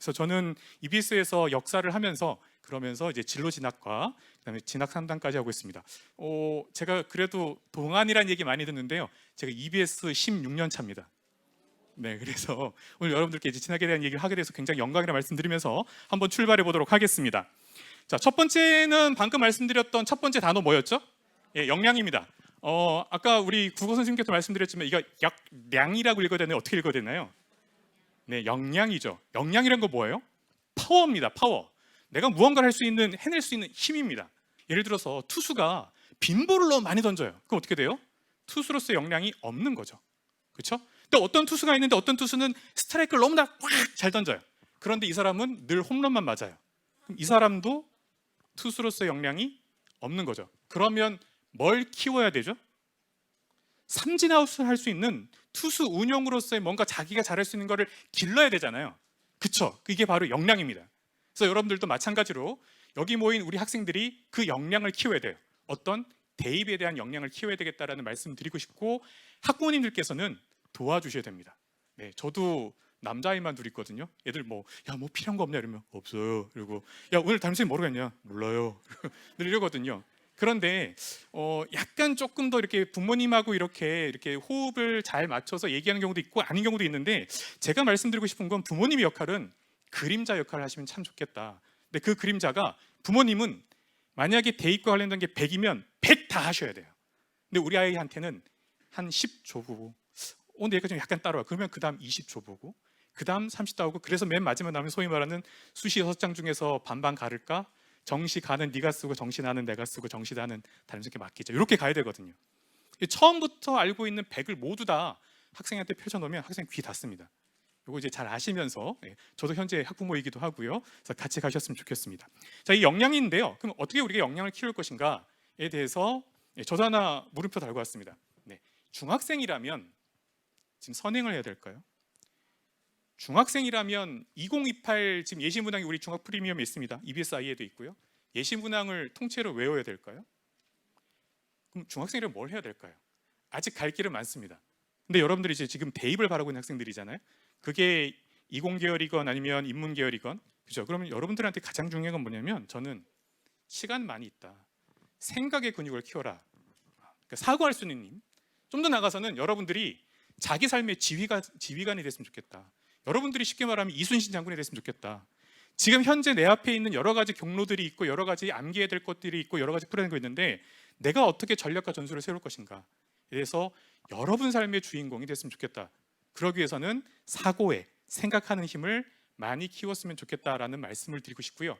그래서 저는 EBS에서 역사를 하면서 그러면서 이제 진로 진학과 그다음에 진학 상담까지 하고 있습니다. 제가 그래도 동안이라는 얘기 많이 듣는데요. 제가 EBS 16년 차입니다. 네, 그래서 오늘 여러분들께 이제 진학에 대한 얘기를 하게 돼서 굉장히 영광이라 말씀드리면서 한번 출발해 보도록 하겠습니다. 자, 첫 번째는 방금 말씀드렸던 첫 번째 단어 뭐였죠? 예, 역량입니다. 아까 우리 국어 선생님께서 말씀드렸지만 이거 역량이라고 읽어야 되나요? 어떻게 읽어야 되나요? 네, 역량이죠. 역량이란 거 뭐예요? 파워입니다. 파워. 내가 무언가를 할 수 있는, 해낼 수 있는 힘입니다. 예를 들어서 투수가 빈볼을 너무 많이 던져요. 그럼 어떻게 돼요? 투수로서의 역량이 없는 거죠. 그렇죠? 또 어떤 투수가 있는데 어떤 투수는 스트라이크를 너무나 꽉 잘 던져요. 그런데 이 사람은 늘 홈런만 맞아요. 그럼 이 사람도 투수로서의 역량이 없는 거죠. 그러면 뭘 키워야 되죠? 삼진아웃을 할 수 있는 투수 운용으로서의 뭔가 자기가 잘할 수 있는 거를 길러야 되잖아요. 그쵸? 이게 바로 역량입니다. 그래서 여러분들도 마찬가지로 여기 모인 우리 학생들이 그 역량을 키워야 돼요. 어떤 대입에 대한 역량을 키워야 되겠다라는 말씀 드리고 싶고, 학부모님들께서는 도와주셔야 됩니다. 네, 저도 남자아이만 둘 있거든요. 애들 뭐 필요한 거 없냐 이러면 없어요. 그리고 야 오늘 담임선생님 뭐라고 했냐? 몰라요. 늘 이러거든요. 그런데 약간 조금 더 이렇게 부모님하고 이렇게 호흡을 잘 맞춰서 얘기하는 경우도 있고 아닌 경우도 있는데, 제가 말씀드리고 싶은 건 부모님의 역할은 그림자 역할을 하시면 참 좋겠다. 근데 그 그림자가, 부모님은 만약에 대입과 관련된 게 100이면 100 다 하셔야 돼요. 근데 우리 아이한테는 한 10줘 보고 근데 얘가 좀 약간 따라와. 그러면 그 다음 20줘 보고 그 다음 30 나오고, 그래서 맨 마지막 나오면 소위 말하는 수시 6장 중에서 반반 가를까? 정시 가는 네가 쓰고 정시 나는 내가 쓰고 정시 나는 담임선생님께 맡기자. 이렇게 가야 되거든요. 처음부터 알고 있는 100을 모두 다 학생한테 펼쳐놓으면 학생 귀 닫습니다. 이거 이제 잘 아시면서, 저도 현재 학부모이기도 하고요. 그래서 같이 가셨으면 좋겠습니다. 자, 이 역량인데요. 그럼 어떻게 우리가 역량을 키울 것인가에 대해서 저도 하나 물음표 달고 왔습니다. 네, 중학생이라면 지금 선행을 해야 될까요? 중학생이라면 2028 지금 예시문항이 우리 중학 프리미엄에 있습니다. EBSI에도 있고요. 예시문항을 통째로 외워야 될까요? 그럼 중학생이라면 뭘 해야 될까요? 아직 갈 길은 많습니다. 근데 여러분들이 이제 지금 대입을 바라고 있는 학생들이잖아요. 그게 이공계열이건 아니면 인문계열이건, 그죠? 그러면 여러분들한테 가장 중요한 건 뭐냐면, 저는 시간 많이 있다. 생각의 근육을 키워라. 그러니까 사고할 수 있는 힘. 좀 더 나가서는 여러분들이 자기 삶의 지휘관이 됐으면 좋겠다. 여러분들이 쉽게 말하면 이순신 장군이 됐으면 좋겠다. 지금 현재 내 앞에 있는 여러 가지 경로들이 있고 여러 가지 암기해야 될 것들이 있고 여러 가지 풀어내는 거 있는데, 내가 어떻게 전략과 전술을 세울 것인가. 그래서 여러분 삶의 주인공이 됐으면 좋겠다. 그러기 위해서는 사고에 생각하는 힘을 많이 키웠으면 좋겠다라는 말씀을 드리고 싶고요.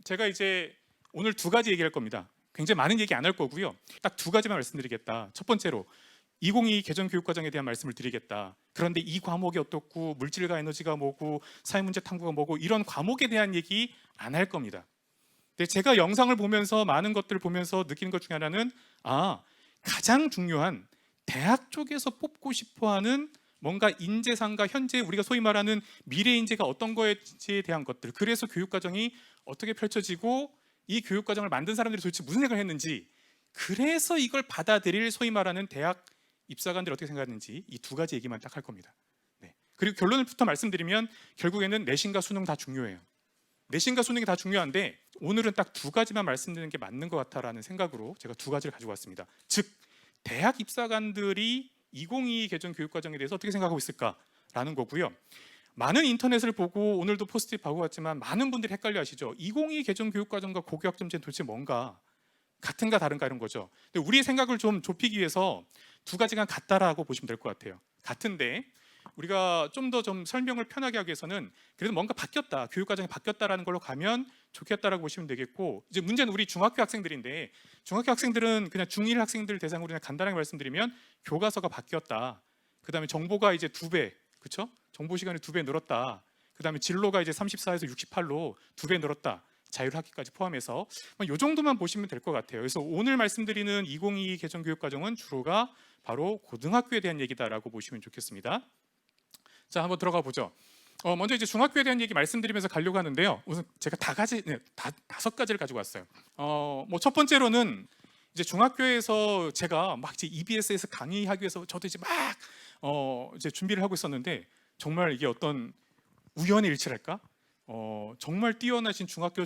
제가 이제 오늘 두 가지 얘기할 겁니다. 굉장히 많은 얘기 안 할 거고요. 딱 두 가지만 말씀드리겠다. 첫 번째로 2022 개정교육과정에 대한 말씀을 드리겠다. 그런데 이 과목이 어떻고 물질과 에너지가 뭐고 사회문제 탐구가 뭐고 이런 과목에 대한 얘기 안 할 겁니다. 근데 제가 영상을 보면서 많은 것들을 보면서 느끼는 것 중에 하나는, 가장 중요한 대학 쪽에서 뽑고 싶어하는 뭔가 인재상과 현재 우리가 소위 말하는 미래 인재가 어떤 거에지에 대한 것들, 그래서 교육과정이 어떻게 펼쳐지고 이 교육과정을 만든 사람들이 도대체 무슨 생각을 했는지, 그래서 이걸 받아들일 소위 말하는 대학 입사관들이 어떻게 생각하는지, 이 두 가지 얘기만 딱 할 겁니다. 네. 그리고 결론부터 말씀드리면 결국에는 내신과 수능 다 중요해요. 내신과 수능이 다 중요한데 오늘은 딱 두 가지만 말씀드리는 게 맞는 것 같다라는 생각으로 제가 두 가지를 가지고 왔습니다. 즉, 대학 입사관들이 2022 개정 교육과정에 대해서 어떻게 생각하고 있을까라는 거고요. 많은 인터넷을 보고 오늘도 포스트잇 하고 왔지만 많은 분들이 헷갈려 하시죠. 2022 개정 교육과정과 고교학점제는 도대체 뭔가, 같은가 다른가 이런 거죠. 근데 우리의 생각을 좀 좁히기 위해서 두 가지가 같다라고 보시면 될 것 같아요. 같은데 우리가 좀 더 설명을 편하게 하기 위해서는 그래도 뭔가 바뀌었다, 교육과정이 바뀌었다라는 걸로 가면 좋겠다라고 보시면 되겠고, 이제 문제는 우리 중학교 학생들인데, 중학교 학생들은 그냥 중1 학생들 대상으로 그냥 간단하게 말씀드리면 교과서가 바뀌었다. 그 다음에 정보가 이제 2배, 그렇죠? 정보 시간이 2배 늘었다. 그 다음에 진로가 이제 34에서 68로 2배 늘었다. 자율학기까지 포함해서 이 정도만 보시면 될 것 같아요. 그래서 오늘 말씀드리는 2022 개정 교육과정은 주로가 바로 고등학교에 대한 얘기다라고 보시면 좋겠습니다. 자, 한번 들어가 보죠. 먼저 이제 중학교에 대한 얘기 말씀드리면서 가려고 하는데요. 우선 제가 다섯 가지를 가지고 왔어요. 첫 번째로는 이제 중학교에서 제가 막 이제 EBS에서 강의하기 위해서 저도 이제 막 이제 준비를 하고 있었는데, 정말 이게 어떤 우연의 일치랄까? 정말 뛰어나신 중학교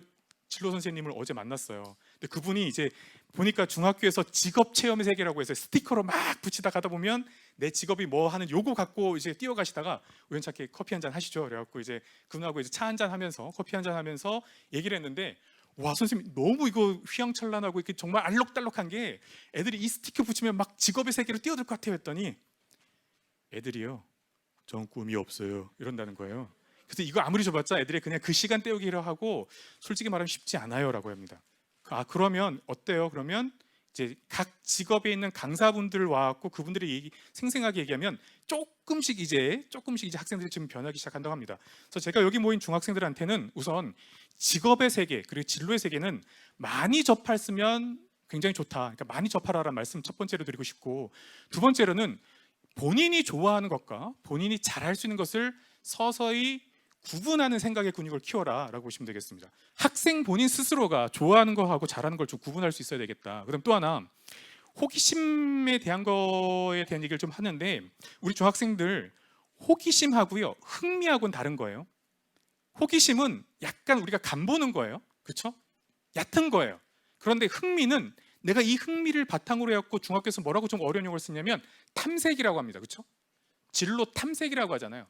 진로 선생님을 어제 만났어요. 근데 그분이 이제 보니까 중학교에서 직업 체험의 세계라고 해서 스티커로 막 붙이다 가다 보면 내 직업이 뭐 하는 요거 갖고 이제 뛰어가시다가 우연찮게 커피 한잔 하시죠. 그래갖고 이제 그분하고 이제 차 한잔 하면서 커피 한잔 하면서 얘기를 했는데, 와 선생님 너무 이거 휘황찬란하고 이렇게 정말 알록달록한 게 애들이 이 스티커 붙이면 막 직업의 세계로 뛰어들 것 같아요 했더니, 애들이요, 전 꿈이 없어요 이런다는 거예요. 그래서 이거 아무리 줘봤자 애들이 그냥 그 시간 때우기로 하고 솔직히 말하면 쉽지 않아요라고 합니다. 그러면 어때요? 그러면 이제 각 직업에 있는 강사분들 와갖고 그분들이 생생하게 얘기하면 조금씩 이제 학생들이 지금 변하기 시작한다고 합니다. 그래서 제가 여기 모인 중학생들한테는 우선 직업의 세계 그리고 진로의 세계는 많이 접했으면 굉장히 좋다. 그러니까 많이 접하라라는 말씀 첫 번째로 드리고 싶고, 두 번째로는 본인이 좋아하는 것과 본인이 잘할 수 있는 것을 서서히 구분하는 생각의 근육을 키워라 라고 보시면 되겠습니다. 학생 본인 스스로가 좋아하는 거하고 잘하는 걸 좀 구분할 수 있어야 되겠다. 그럼 또 하나, 호기심에 대한 거에 대한 얘기를 좀 하는데, 우리 중학생들 호기심하고요 흥미하고는 다른 거예요. 호기심은 약간 우리가 간보는 거예요. 그렇죠? 얕은 거예요. 그런데 흥미는 내가 이 흥미를 바탕으로 해갖고 중학교에서 뭐라고 좀 어려운 용어를 쓰냐면 탐색이라고 합니다. 그렇죠? 진로 탐색이라고 하잖아요.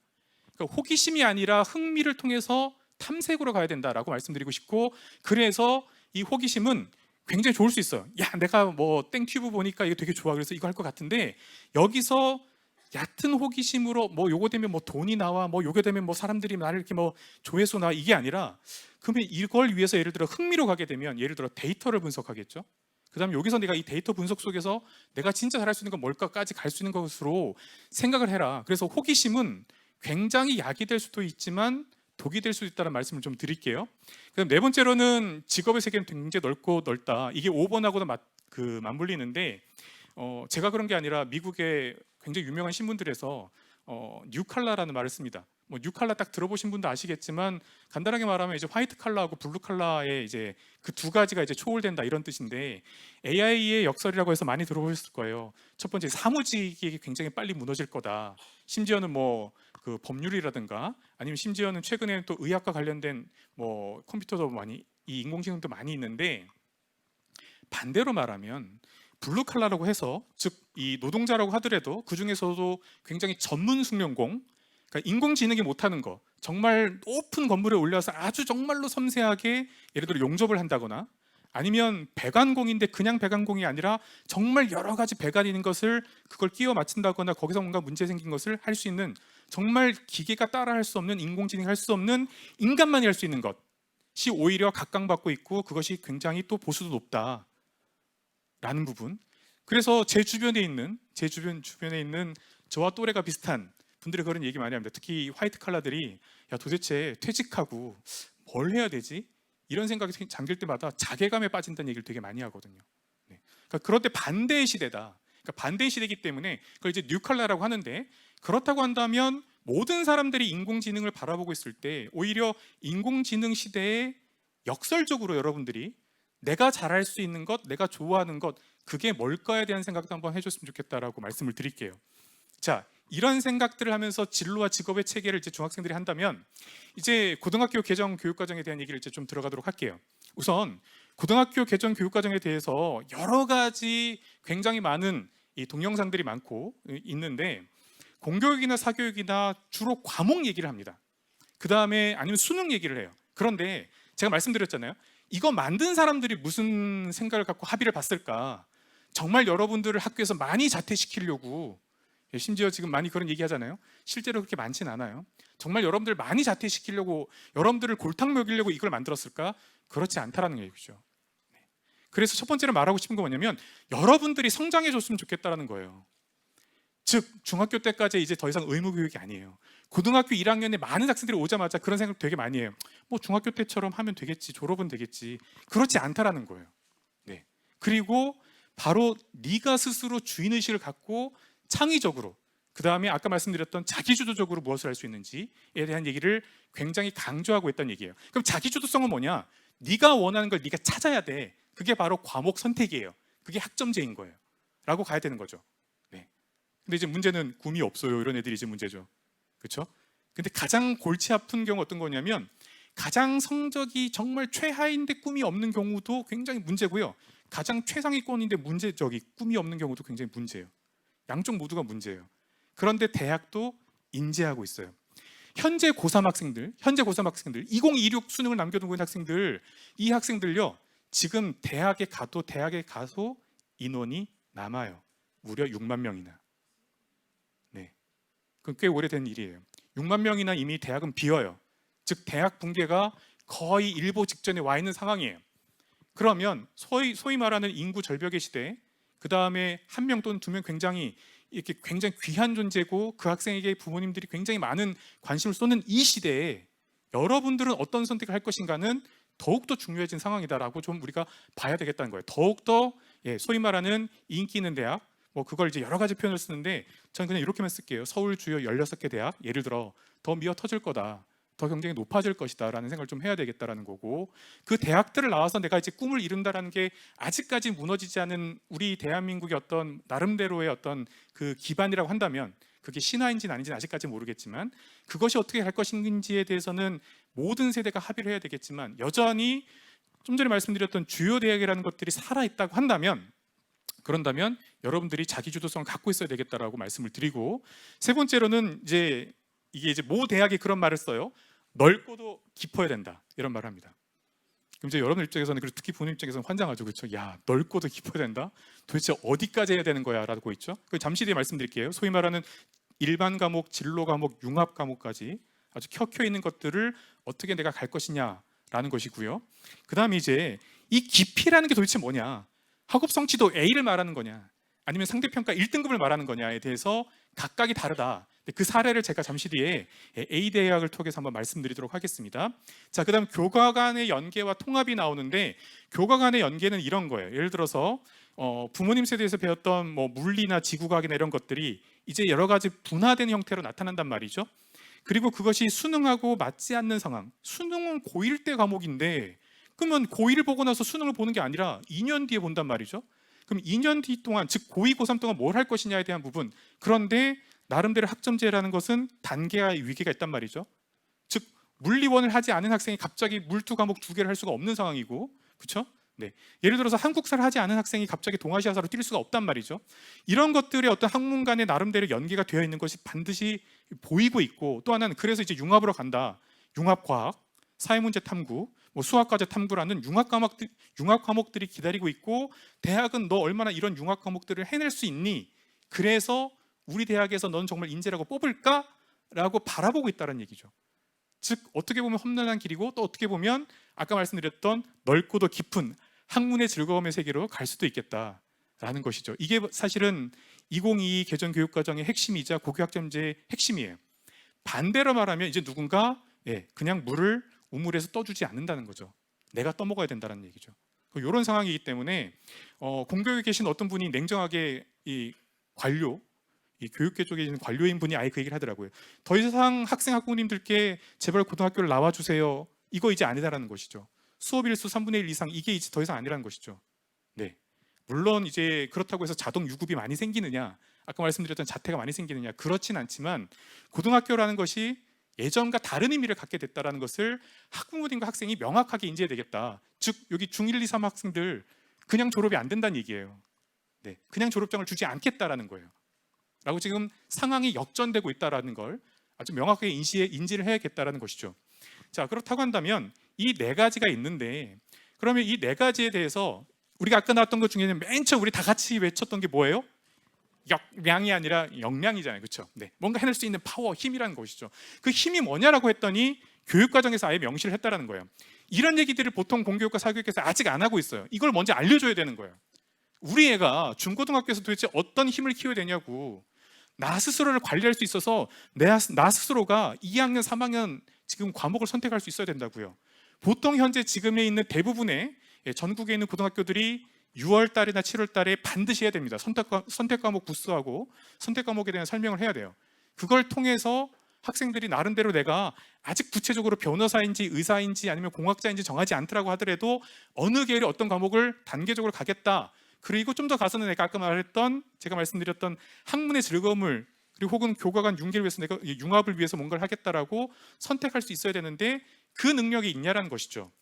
그러니까 호기심이 아니라 흥미를 통해서 탐색으로 가야 된다라고 말씀드리고 싶고, 그래서 이 호기심은 굉장히 좋을 수 있어요. 야, 내가 뭐 땡튜브 보니까 이거 되게 좋아. 그래서 이거 할 것 같은데, 여기서 얕은 호기심으로 뭐 요거 되면 뭐 돈이 나와, 뭐 요게 되면 뭐 사람들이 나를 이렇게 뭐 조회수 나와, 이게 아니라, 그러면 이걸 위해서 예를 들어 흥미로 가게 되면 예를 들어 데이터를 분석하겠죠. 그다음에 여기서 내가 이 데이터 분석 속에서 내가 진짜 잘할 수 있는 건 뭘까까지 갈 수 있는 것으로 생각을 해라. 그래서 호기심은 굉장히 약이 될 수도 있지만 독이 될 수도 있다는 말씀을 좀 드릴게요. 그다음 네 번째로는 직업의 세계는 굉장히 넓고 넓다. 이게 5번하고도 맞물리는데, 제가 그런 게 아니라 미국의 굉장히 유명한 신문들에서 뉴칼라라는 말을 씁니다. 뭐 뉴칼라 딱 들어보신 분도 아시겠지만 간단하게 말하면 이제 화이트 칼라하고 블루 칼라의 이제 그 두 가지가 이제 초월된다 이런 뜻인데, AI의 역설이라고 해서 많이 들어보셨을 거예요. 첫 번째, 사무직이 굉장히 빨리 무너질 거다. 심지어는 뭐 그 법률이라든가 아니면 심지어는 최근에는 또 의학과 관련된 뭐 컴퓨터도 많이, 이 인공지능도 많이 있는데, 반대로 말하면 블루 칼라라고 해서 즉 이 노동자라고 하더라도 그 중에서도 굉장히 전문 숙련공, 그러니까 인공지능이 못하는 거, 정말 높은 건물에 올려서 아주 정말로 섬세하게 예를 들어 용접을 한다거나, 아니면 배관공인데 그냥 배관공이 아니라 정말 여러 가지 배관이 있는 것을 그걸 끼워 맞춘다거나 거기서 뭔가 문제 생긴 것을 할 수 있는, 정말 기계가 따라할 수 없는, 인공지능이 할 수 없는, 인간만이 할 수 있는 것이 오히려 각광받고 있고 그것이 굉장히 또 보수도 높다라는 부분. 그래서 제 주변에 있는 저와 또래가 비슷한 분들이 그런 얘기 많이 합니다. 특히 화이트 칼라들이 야 도대체 퇴직하고 뭘 해야 되지? 이런 생각이 잠길 때마다 자괴감에 빠진다는 얘기를 되게 많이 하거든요. 네. 그러니까 그럴 때 반대의 시대다. 그러니까 반대의 시대이기 때문에 그걸 이제 뉴칼라라고 하는데, 그렇다고 한다면 모든 사람들이 인공지능을 바라보고 있을 때 오히려 인공지능 시대에 역설적으로 여러분들이 내가 잘할 수 있는 것, 내가 좋아하는 것, 그게 뭘까에 대한 생각도 한번 해줬으면 좋겠다라고 말씀을 드릴게요. 자, 이런 생각들을 하면서 진로와 직업의 체계를 이제 중학생들이 한다면, 이제 고등학교 개정 교육과정에 대한 얘기를 이제 좀 들어가도록 할게요. 우선 고등학교 개정 교육과정에 대해서 여러 가지 굉장히 많은 이 동영상들이 많고 있는데, 공교육이나 사교육이나 주로 과목 얘기를 합니다. 그 다음에 아니면 수능 얘기를 해요. 그런데 제가 말씀드렸잖아요. 이거 만든 사람들이 무슨 생각을 갖고 합의를 봤을까? 정말 여러분들을 학교에서 많이 자퇴시키려고, 심지어 지금 많이 그런 얘기 하잖아요. 실제로 그렇게 많진 않아요. 정말 여러분들 많이 자퇴시키려고, 여러분들을 골탕 먹이려고 이걸 만들었을까? 그렇지 않다라는 얘기죠. 그래서 첫 번째로 말하고 싶은 건 뭐냐면, 여러분들이 성장해 줬으면 좋겠다라는 거예요. 즉 중학교 때까지 이제 더 이상 의무 교육이 아니에요. 고등학교 1학년에 많은 학생들이 오자마자 그런 생각 되게 많이 해요. 뭐 중학교 때처럼 하면 되겠지, 졸업은 되겠지. 그렇지 않다라는 거예요. 네. 그리고 바로 네가 스스로 주인의식을 갖고 창의적으로, 그 다음에 아까 말씀드렸던 자기주도적으로 무엇을 할 수 있는지에 대한 얘기를 굉장히 강조하고 있다는 얘기예요. 그럼 자기주도성은 뭐냐? 네가 원하는 걸 네가 찾아야 돼. 그게 바로 과목 선택이에요. 그게 학점제인 거예요. 라고 가야 되는 거죠. 네. 근데 이제 문제는 꿈이 없어요. 이런 애들이 이제 문제죠. 그렇죠? 근데 가장 골치 아픈 경우 어떤 거냐면, 가장 성적이 정말 최하인데 꿈이 없는 경우도 굉장히 문제고요. 가장 최상위권인데 꿈이 없는 경우도 굉장히 문제예요. 양쪽 모두가 문제예요. 그런데 대학도 인지하고 있어요. 현재 고3 학생들, 2026 수능을 남겨두고 있는 학생들, 이 학생들요, 지금 대학에 가서 인원이 남아요. 무려 6만 명이나. 네, 그건 꽤 오래된 일이에요. 6만 명이나 이미 대학은 비어요. 즉 대학 붕괴가 거의 일보 직전에 와 있는 상황이에요. 그러면 소위 말하는 인구 절벽의 시대, 그 다음에 한 명 또는 두 명 굉장히 귀한 존재고 그 학생에게 부모님들이 굉장히 많은 관심을 쏟는 이 시대에 여러분들은 어떤 선택을 할 것인가는 더욱더 중요해진 상황이다라고 좀 우리가 봐야 되겠다는 거예요. 더욱더 소위 말하는 인기 있는 대학, 뭐 그걸 이제 여러 가지 표현을 쓰는데 저는 그냥 이렇게만 쓸게요. 서울 주요 16개 대학, 예를 들어 더 미어 터질 거다, 더 경쟁이 높아질 것이다 라는 생각을 좀 해야 되겠다라는 거고, 그 대학들을 나와서 내가 이제 꿈을 이룬다라는 게 아직까지 무너지지 않은 우리 대한민국의 어떤 나름대로의 어떤 그 기반이라고 한다면, 그게 신화인지는 아닌지는 아직까지 모르겠지만 그것이 어떻게 갈 것인지에 대해서는 모든 세대가 합의를 해야 되겠지만, 여전히 좀 전에 말씀드렸던 주요 대학이라는 것들이 살아있다고 한다면, 그런다면 여러분들이 자기주도성을 갖고 있어야 되겠다라고 말씀을 드리고, 세 번째로는 이게 모 대학이 그런 말을 써요. 넓고도 깊어야 된다, 이런 말을 합니다. 그럼 이제 여러분 입장에서는, 그리고 특히 부모님 입장에서는 환장하죠, 그렇죠? 야, 넓고도 깊어야 된다? 도대체 어디까지 해야 되는 거야? 라고 있죠. 잠시 뒤에 말씀드릴게요. 소위 말하는 일반 과목, 진로 과목, 융합 과목까지 아주 켜켜 있는 것들을 어떻게 내가 갈 것이냐라는 것이고요. 그 다음에 이제 이 깊이라는 게 도대체 뭐냐? 학업 성취도 A를 말하는 거냐, 아니면 상대평가 1등급을 말하는 거냐에 대해서 각각이 다르다. 그 사례를 제가 잠시 뒤에 A 대학을 통해서 한번 말씀드리도록 하겠습니다. 자, 그다음 교과 간의 연계와 통합이 나오는데, 교과 간의 연계는 이런 거예요. 예를 들어서 부모님 세대에서 배웠던 뭐 물리나 지구과학이나 이런 것들이 이제 여러 가지 분화된 형태로 나타난단 말이죠. 그리고 그것이 수능하고 맞지 않는 상황. 수능은 고1 때 과목인데, 그러면 고1을 보고 나서 수능을 보는 게 아니라 2년 뒤에 본단 말이죠. 그럼 2년 뒤 동안, 즉 고2, 고3 동안 뭘 할 것이냐에 대한 부분. 그런데 나름대로 학점제라는 것은 단계와 위기가 있단 말이죠. 즉 물리원을 하지 않은 학생이 갑자기 물투 과목 2개를 할 수가 없는 상황이고, 그렇죠? 네. 예를 들어서 한국사를 하지 않은 학생이 갑자기 동아시아사로 뛸 수가 없단 말이죠. 이런 것들의 어떤 학문 간의 나름대로 연계가 되어 있는 것이 반드시 보이고 있고, 또 하나는 그래서 이제 융합으로 간다. 융합과학, 사회문제 탐구, 뭐 수학과제 탐구라는 융합 과목들이 기다리고 있고, 대학은 너 얼마나 이런 융합 과목들을 해낼 수 있니? 그래서 우리 대학에서 넌 정말 인재라고 뽑을까? 라고 바라보고 있다는 얘기죠. 즉 어떻게 보면 험난한 길이고, 또 어떻게 보면 아까 말씀드렸던 넓고도 깊은 학문의 즐거움의 세계로 갈 수도 있겠다라는 것이죠. 이게 사실은 2022 개정 교육과정의 핵심이자 고교학점제의 핵심이에요. 반대로 말하면 이제 누군가 그냥 물을 우물에서 떠주지 않는다는 거죠. 내가 떠먹어야 된다는 얘기죠. 이런 상황이기 때문에 공교육에 계신 어떤 분이 냉정하게 이 교육계 쪽에 있는 관료인 분이 아예 그 얘기를 하더라고요. 더 이상 학생 학부모님들께 제발 고등학교를 나와주세요, 이거 이제 아니다라는 것이죠. 수업 일수 3분의 1 이상, 이게 이제 더 이상 아니라는 것이죠. 네. 물론 이제 그렇다고 해서 자동 유급이 많이 생기느냐, 아까 말씀드렸던 자퇴가 많이 생기느냐, 그렇진 않지만 고등학교라는 것이 예전과 다른 의미를 갖게 됐다는 것을 학부모님과 학생이 명확하게 인지해야 되겠다. 즉 여기 중1, 2, 3 학생들 그냥 졸업이 안 된다는 얘기예요. 네. 그냥 졸업장을 주지 않겠다라는 거예요. 라고 지금 상황이 역전되고 있다는 걸 아주 명확하게 인지를 해야겠다는 것이죠. 자, 그렇다고 한다면 이 네 가지가 있는데, 그러면 이 네 가지에 대해서 우리가 아까 나왔던 것 중에는 맨 처음 우리 다 같이 외쳤던 게 뭐예요? 역량이 아니라 역량이잖아요, 그렇죠? 네, 뭔가 해낼 수 있는 파워, 힘이라는 것이죠. 그 힘이 뭐냐라고 했더니 교육과정에서 아예 명시를 했다라는 거예요. 이런 얘기들을 보통 공교육과 사교육에서 아직 안 하고 있어요. 이걸 먼저 알려줘야 되는 거예요. 우리 애가 중고등학교에서 도대체 어떤 힘을 키워야 되냐고, 나 스스로를 관리할 수 있어서 나 스스로가 2학년, 3학년 지금 과목을 선택할 수 있어야 된다고요. 보통 현재 지금에 있는 대부분의 전국에 있는 고등학교들이 6월 달이나 7월 달에 반드시 해야 됩니다. 선택 과목 부스하고 선택 과목에 대한 설명을 해야 돼요. 그걸 통해서 학생들이 나름대로 내가 아직 구체적으로 변호사인지 의사인지 아니면 공학자인지 정하지 않더라고 하더라도 어느 계열의 어떤 과목을 단계적으로 가겠다. 그리고 좀 더 가서는 내가 아까 제가 말씀드렸던 학문의 즐거움을, 그리고 혹은 교과 간 융계를 위해서 내가 융합을 위해서 뭔가를 하겠다라고 선택할 수 있어야 되는데, 그 능력이 있냐라는 것이죠.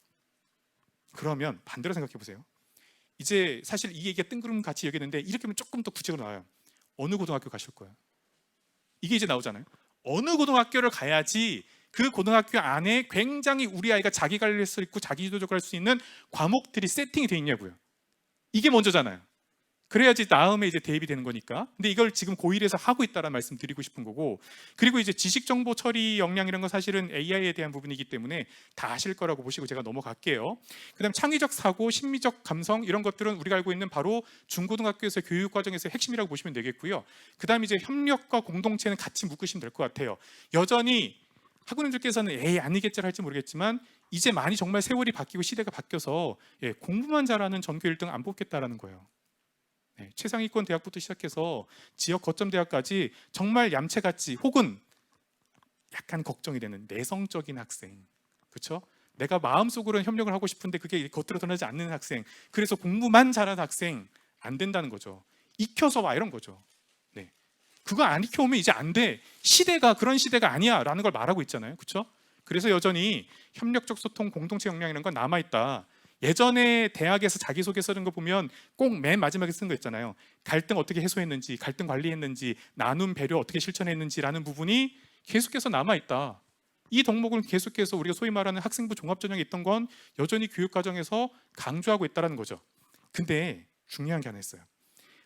그러면 반대로 생각해 보세요. 이제 사실 이 얘기가 뜬구름 같이 여기는데 이렇게 하면 조금 더 구체적으로 나와요. 어느 고등학교 가실 거예요? 이게 이제 나오잖아요. 어느 고등학교를 가야지 그 고등학교 안에 굉장히 우리 아이가 자기 관리할 수 있고 자기 주도적으로 할 수 있는 과목들이 세팅이 돼 있냐고요. 이게 먼저잖아요. 그래야지 다음에 이제 대입이 되는 거니까. 근데 이걸 지금 고1에서 하고 있다는 말씀 드리고 싶은 거고, 그리고 이제 지식 정보 처리 역량 이런 건 사실은 AI에 대한 부분이기 때문에 다 아실 거라고 보시고 제가 넘어갈게요. 그다음 창의적 사고, 심리적 감성 이런 것들은 우리가 알고 있는 바로 중고등학교에서 교육 과정에서 핵심이라고 보시면 되겠고요. 그다음 이제 협력과 공동체는 같이 묶으시면 될 것 같아요. 여전히 학우님들께서는 에이 아니겠지 할지 모르겠지만 이제 많이 정말 세월이 바뀌고 시대가 바뀌어서 공부만 잘하는 전교 1등 안 뽑겠다라는 거예요. 최상위권 대학부터 시작해서 지역 거점 대학까지 정말 얌체같이 혹은 약간 걱정이 되는 내성적인 학생, 그렇죠? 내가 마음속으로는 협력을 하고 싶은데 그게 겉으로 드러나지 않는 학생, 그래서 공부만 잘하는 학생 안 된다는 거죠. 익혀서 와 이런 거죠. 네, 그거 안 익혀오면 이제 안 돼. 시대가 그런 시대가 아니야라는 걸 말하고 있잖아요, 그렇죠? 그래서 여전히 협력적 소통, 공동체 역량이라는 건 남아 있다. 예전에 대학에서 자기소개서 이런 거 보면 꼭 맨 마지막에 쓴 거 있잖아요. 갈등 어떻게 해소했는지, 갈등 관리했는지, 나눔 배려 어떻게 실천했는지라는 부분이 계속해서 남아있다. 이 덕목을 계속해서 우리가 소위 말하는 학생부 종합전형에 있던 건 여전히 교육과정에서 강조하고 있다는 거죠. 근데 중요한 게 하나 있어요.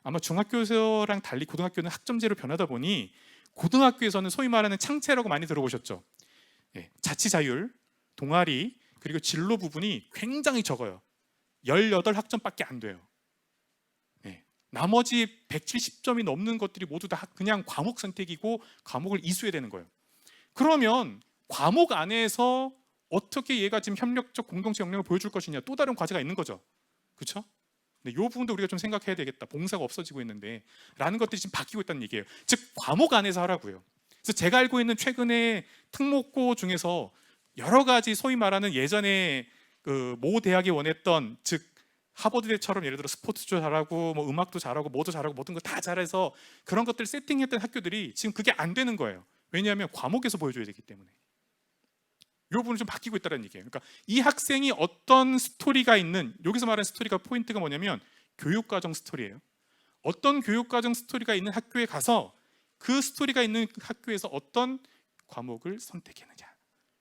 아마 중학교에서랑 달리 고등학교는 학점제로 변하다 보니 고등학교에서는 소위 말하는 창체라고 많이 들어보셨죠? 자치자율, 동아리, 그리고 진로 부분이 굉장히 적어요. 18학점밖에 안 돼요. 나머지 170점이 넘는 것들이 모두 다 그냥 과목 선택이고 과목을 이수해야 되는 거예요. 그러면 과목 안에서 어떻게 얘가 지금 협력적 공동체 역량을 보여줄 것이냐, 또 다른 과제가 있는 거죠. 그렇죠? 이 부분도 우리가 좀 생각해야 되겠다. 봉사가 없어지고 있는데 라는 것들이 지금 바뀌고 있다는 얘기예요. 즉 과목 안에서 하라고요. 그래서 제가 알고 있는 최근에 특목고 중에서 여러 가지 소위 말하는 예전에 그 모 대학이 원했던, 즉 하버드대처럼 예를 들어 스포츠도 잘하고 뭐 음악도 잘하고 뭐도 잘하고 모든 거 다 잘해서 그런 것들 세팅했던 학교들이 지금 그게 안 되는 거예요. 왜냐하면 과목에서 보여줘야 되기 때문에. 이 부분은 좀 바뀌고 있다는 얘기예요. 그러니까 이 학생이 어떤 스토리가 있는, 여기서 말하는 스토리가 포인트가 뭐냐면 교육과정 스토리예요. 어떤 교육과정 스토리가 있는 학교에 가서 그 스토리가 있는 학교에서 어떤 과목을 선택했느냐,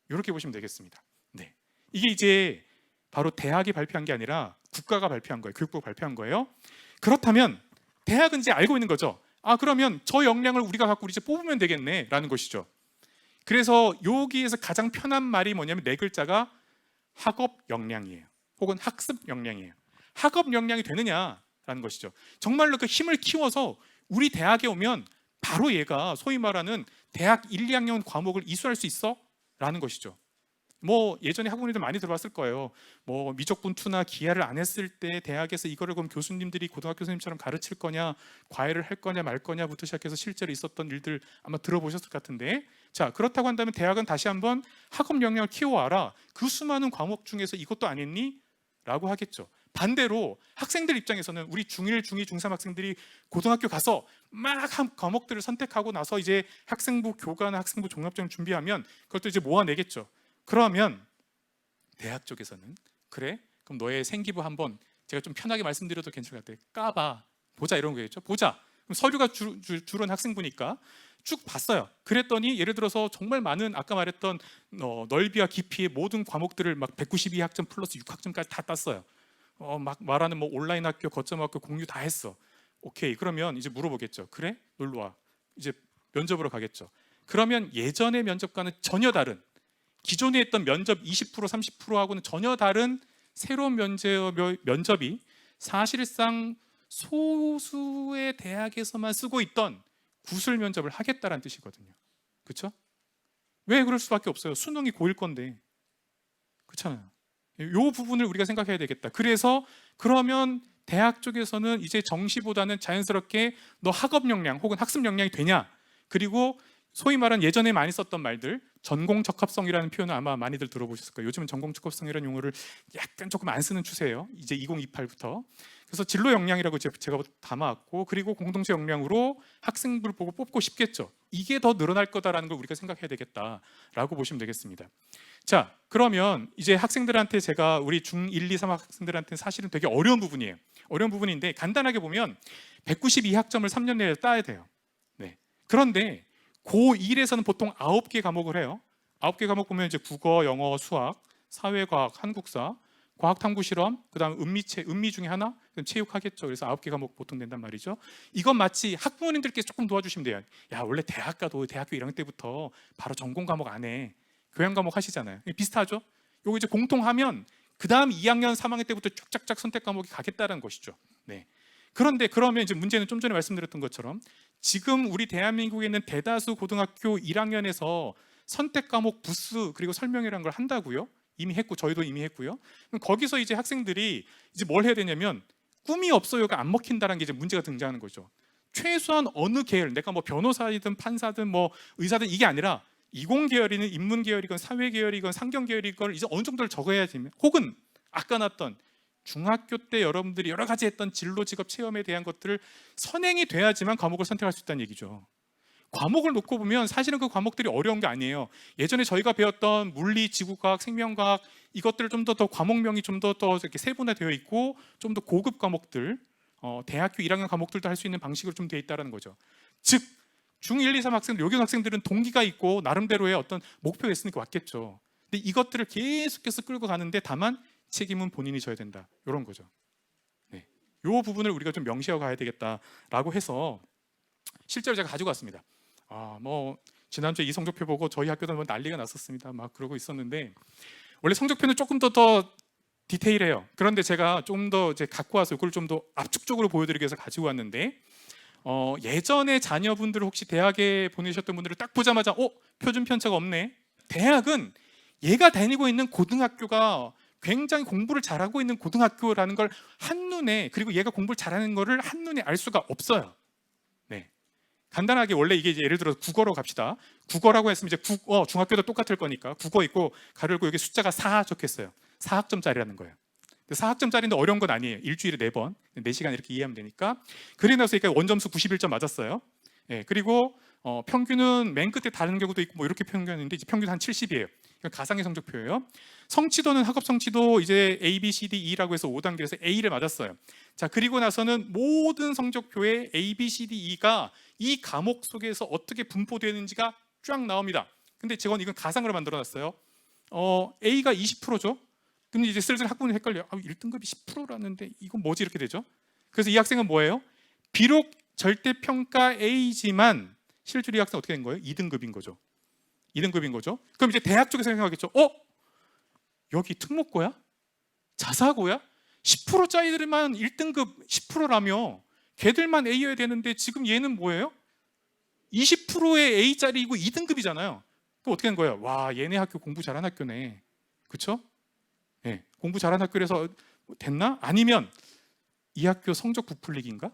이렇게 보시면 되겠습니다. 네, 이게 이제 바로 대학이 발표한 게 아니라 국가가 발표한 거예요. 교육부가 발표한 거예요. 그렇다면 대학은 이제 알고 있는 거죠. 그러면 저 역량을 우리가 갖고 이제 뽑으면 되겠네 라는 것이죠. 그래서 여기에서 가장 편한 말이 뭐냐면 네 글자가 학업 역량이에요. 혹은 학습 역량이에요. 학업 역량이 되느냐라는 것이죠. 정말로 그 힘을 키워서 우리 대학에 오면 바로 얘가 소위 말하는 대학 1, 2학년 과목을 이수할 수 있어? 라는 것이죠. 뭐 예전에 학원이들 많이 들어봤을 거예요. 뭐 미적분투나 기하를 안 했을 때 대학에서 이거를 그럼 교수님들이 고등학교 선생님처럼 가르칠 거냐, 과외를 할 거냐 말 거냐부터 시작해서 실제로 있었던 일들 아마 들어보셨을 것 같은데, 자 그렇다고 한다면 대학은 다시 한번 학업 역량을 키워와라. 그 수많은 과목 중에서 이것도 안 했니? 라고 하겠죠. 반대로 학생들 입장에서는 우리 중1, 중2, 중3 학생들이 고등학교 가서 막 한 과목들을 선택하고 나서 이제 학생부 교과나 학생부 종합전형 준비하면 그것도 이제 모아내겠죠. 그러면 대학 쪽에서는 그래? 그럼 너의 생기부 한번 제가 좀 편하게 말씀드려도 괜찮을 것 같아요. 까봐, 보자 이런 거겠죠. 보자. 그럼 서류가 주로는 학생부니까 쭉 봤어요. 그랬더니 예를 들어서 정말 많은 아까 말했던 넓이와 깊이의 모든 과목들을 막 192학점 플러스 6학점까지 다 땄어요. 막 말하는 뭐 온라인 학교, 거점 학교 공유 다 했어. 오케이. 그러면 이제 물어보겠죠. 그래? 놀러 와. 이제 면접으로 가겠죠. 그러면 예전의 면접과는 전혀 다른, 기존에 했던 면접 20% 30%하고는 전혀 다른 새로운 면접이 사실상 소수의 대학에서만 쓰고 있던 구술 면접을 하겠다라는 뜻이거든요. 그렇죠? 왜 그럴 수밖에 없어요. 수능이 고1 건데. 그렇잖아요. 이 부분을 우리가 생각해야 되겠다. 그래서 그러면 대학 쪽에서는 이제 정시보다는 자연스럽게 너 학업 역량 혹은 학습 역량이 되냐, 그리고 소위 말하는 예전에 많이 썼던 말들, 전공 적합성이라는 표현을 아마 많이들 들어보셨을 거예요. 요즘은 전공 적합성이라는 용어를 약간 조금 안 쓰는 추세예요. 이제 2028부터. 그래서 진로 역량이라고 제가 담아왔고, 그리고 공동체 역량으로 학생들 보고 뽑고 싶겠죠. 이게 더 늘어날 거다라는 걸 우리가 생각해야 되겠다라고 보시면 되겠습니다. 자, 그러면 이제 학생들한테 제가 우리 중1, 2, 3 학생들한테는 사실은 되게 어려운 부분이에요. 어려운 부분인데 간단하게 보면 192학점을 3년 내에 따야 돼요. 네. 그런데 고1에서는 보통 9개 과목을 해요. 9개 과목 보면 이제 국어, 영어, 수학, 사회과학, 한국사, 과학탐구 실험, 그다음 음미 중에 하나, 그럼 체육하겠죠. 그래서 9개 과목 보통 된단 말이죠. 이건 마치 학부모님들께 조금 도와주시면 돼요. 야, 원래 대학 가도 대학교 1학년 때부터 바로 전공 과목 안 해. 교양 과목 하시잖아요. 비슷하죠? 요거 이제 공통하면 그다음 2학년, 3학년 때부터 쫙쫙쫙 선택 과목이 가겠다는 것이죠. 네. 그런데 그러면 이제 문제는 좀 전에 말씀드렸던 것처럼 지금 우리 대한민국에 있는 대다수 고등학교 1학년에서 선택 과목 부스 그리고 설명이라는 걸 한다고요? 이미 했고 저희도 이미 했고요. 그럼 거기서 이제 학생들이 이제 뭘 해야 되냐면 꿈이 없어요가 안 먹힌다는 게 이제 문제가 등장하는 거죠. 최소한 어느 계열, 내가 뭐 변호사이든 판사든 뭐 의사든 이게 아니라 이공 계열이든 인문 계열이건 사회 계열이건 상경 계열이건 이제 어느 정도를 적어야지. 혹은 아까 났던 중학교 때 여러분들이 여러 가지 했던 진로 직업 체험에 대한 것들을 선행이 돼야지만 과목을 선택할 수 있다는 얘기죠. 과목을 놓고 보면 사실은 그 과목들이 어려운 게 아니에요. 예전에 저희가 배웠던 물리, 지구과학, 생명과학 이것들을 좀 더 과목명이 좀 더 이렇게 세분화되어 있고 좀 더 고급 과목들, 대학교 1학년 과목들도 할 수 있는 방식으로 좀 되어 있다는 거죠. 즉 중1, 2, 3 학생들, 요경 학생들은 동기가 있고 나름대로의 어떤 목표가 있으니까 왔겠죠. 근데 이것들을 계속해서 끌고 가는데 다만 책임은 본인이 져야 된다. 이런 거죠. 네. 요 부분을 우리가 좀 명시하고 가야 되겠다라고 해서 실제로 제가 가지고 왔습니다. 뭐 지난주에 이 성적표 보고 저희 학교도 뭐 난리가 났었습니다. 막 그러고 있었는데 원래 성적표는 조금 더 디테일해요. 그런데 제가 좀 더 이제 갖고 와서 이걸 좀 더 압축적으로 보여드리기 위해서 가지고 왔는데 예전에 자녀분들 혹시 대학에 보내셨던 분들을 딱 보자마자 표준 편차가 없네. 대학은 얘가 다니고 있는 고등학교가 굉장히 공부를 잘하고 있는 고등학교라는 걸 한눈에, 그리고 얘가 공부를 잘하는 거를 한눈에 알 수가 없어요. 네. 간단하게 원래 이게 이제 예를 들어 국어로 갑시다. 국어라고 했으면 이제 국어 중학교도 똑같을 거니까 국어 있고 가로 열고 여기 숫자가 4 적혔어요. 4학점짜리라는 거예요. 4학점짜리인데 어려운 건 아니에요. 일주일에 4번, 4시간 이렇게 이해하면 되니까. 그리고 나서 원점수 91점 맞았어요. 예, 그리고 평균은 맨 끝에 다른 경우도 있고 뭐 이렇게 평균인데 이제 평균 한 70이에요. 이건 가상의 성적표예요. 성취도는 학업 성취도 이제 A, B, C, D, E라고 해서 5단계에서 A를 맞았어요. 자, 그리고 나서는 모든 성적표에 A, B, C, D, E가 이 과목 속에서 어떻게 분포되는지가 쫙 나옵니다. 근데 이건 가상으로 만들어놨어요. A가 20%죠. 근데 이제 슬슬 학부모님 헷갈려요. 1등급이 10%라는데 이건 뭐지 이렇게 되죠. 그래서 이 학생은 뭐예요? 비록 절대평가 A지만 실제로 이 학생 어떻게 된 거예요? 2등급인 거죠. 2등급인 거죠. 그럼 이제 대학 쪽에서 생각하겠죠. 여기 특목고야? 자사고야? 10%짜리들만 1등급 10%라며 걔들만 A여야 되는데 지금 얘는 뭐예요? 20%의 A짜리이고 2등급이잖아요. 그럼 어떻게 된 거예요? 와, 얘네 학교 공부 잘한 학교네. 그렇죠? 네, 공부 잘한 학교라서 됐나? 아니면 이 학교 성적 부풀리기인가?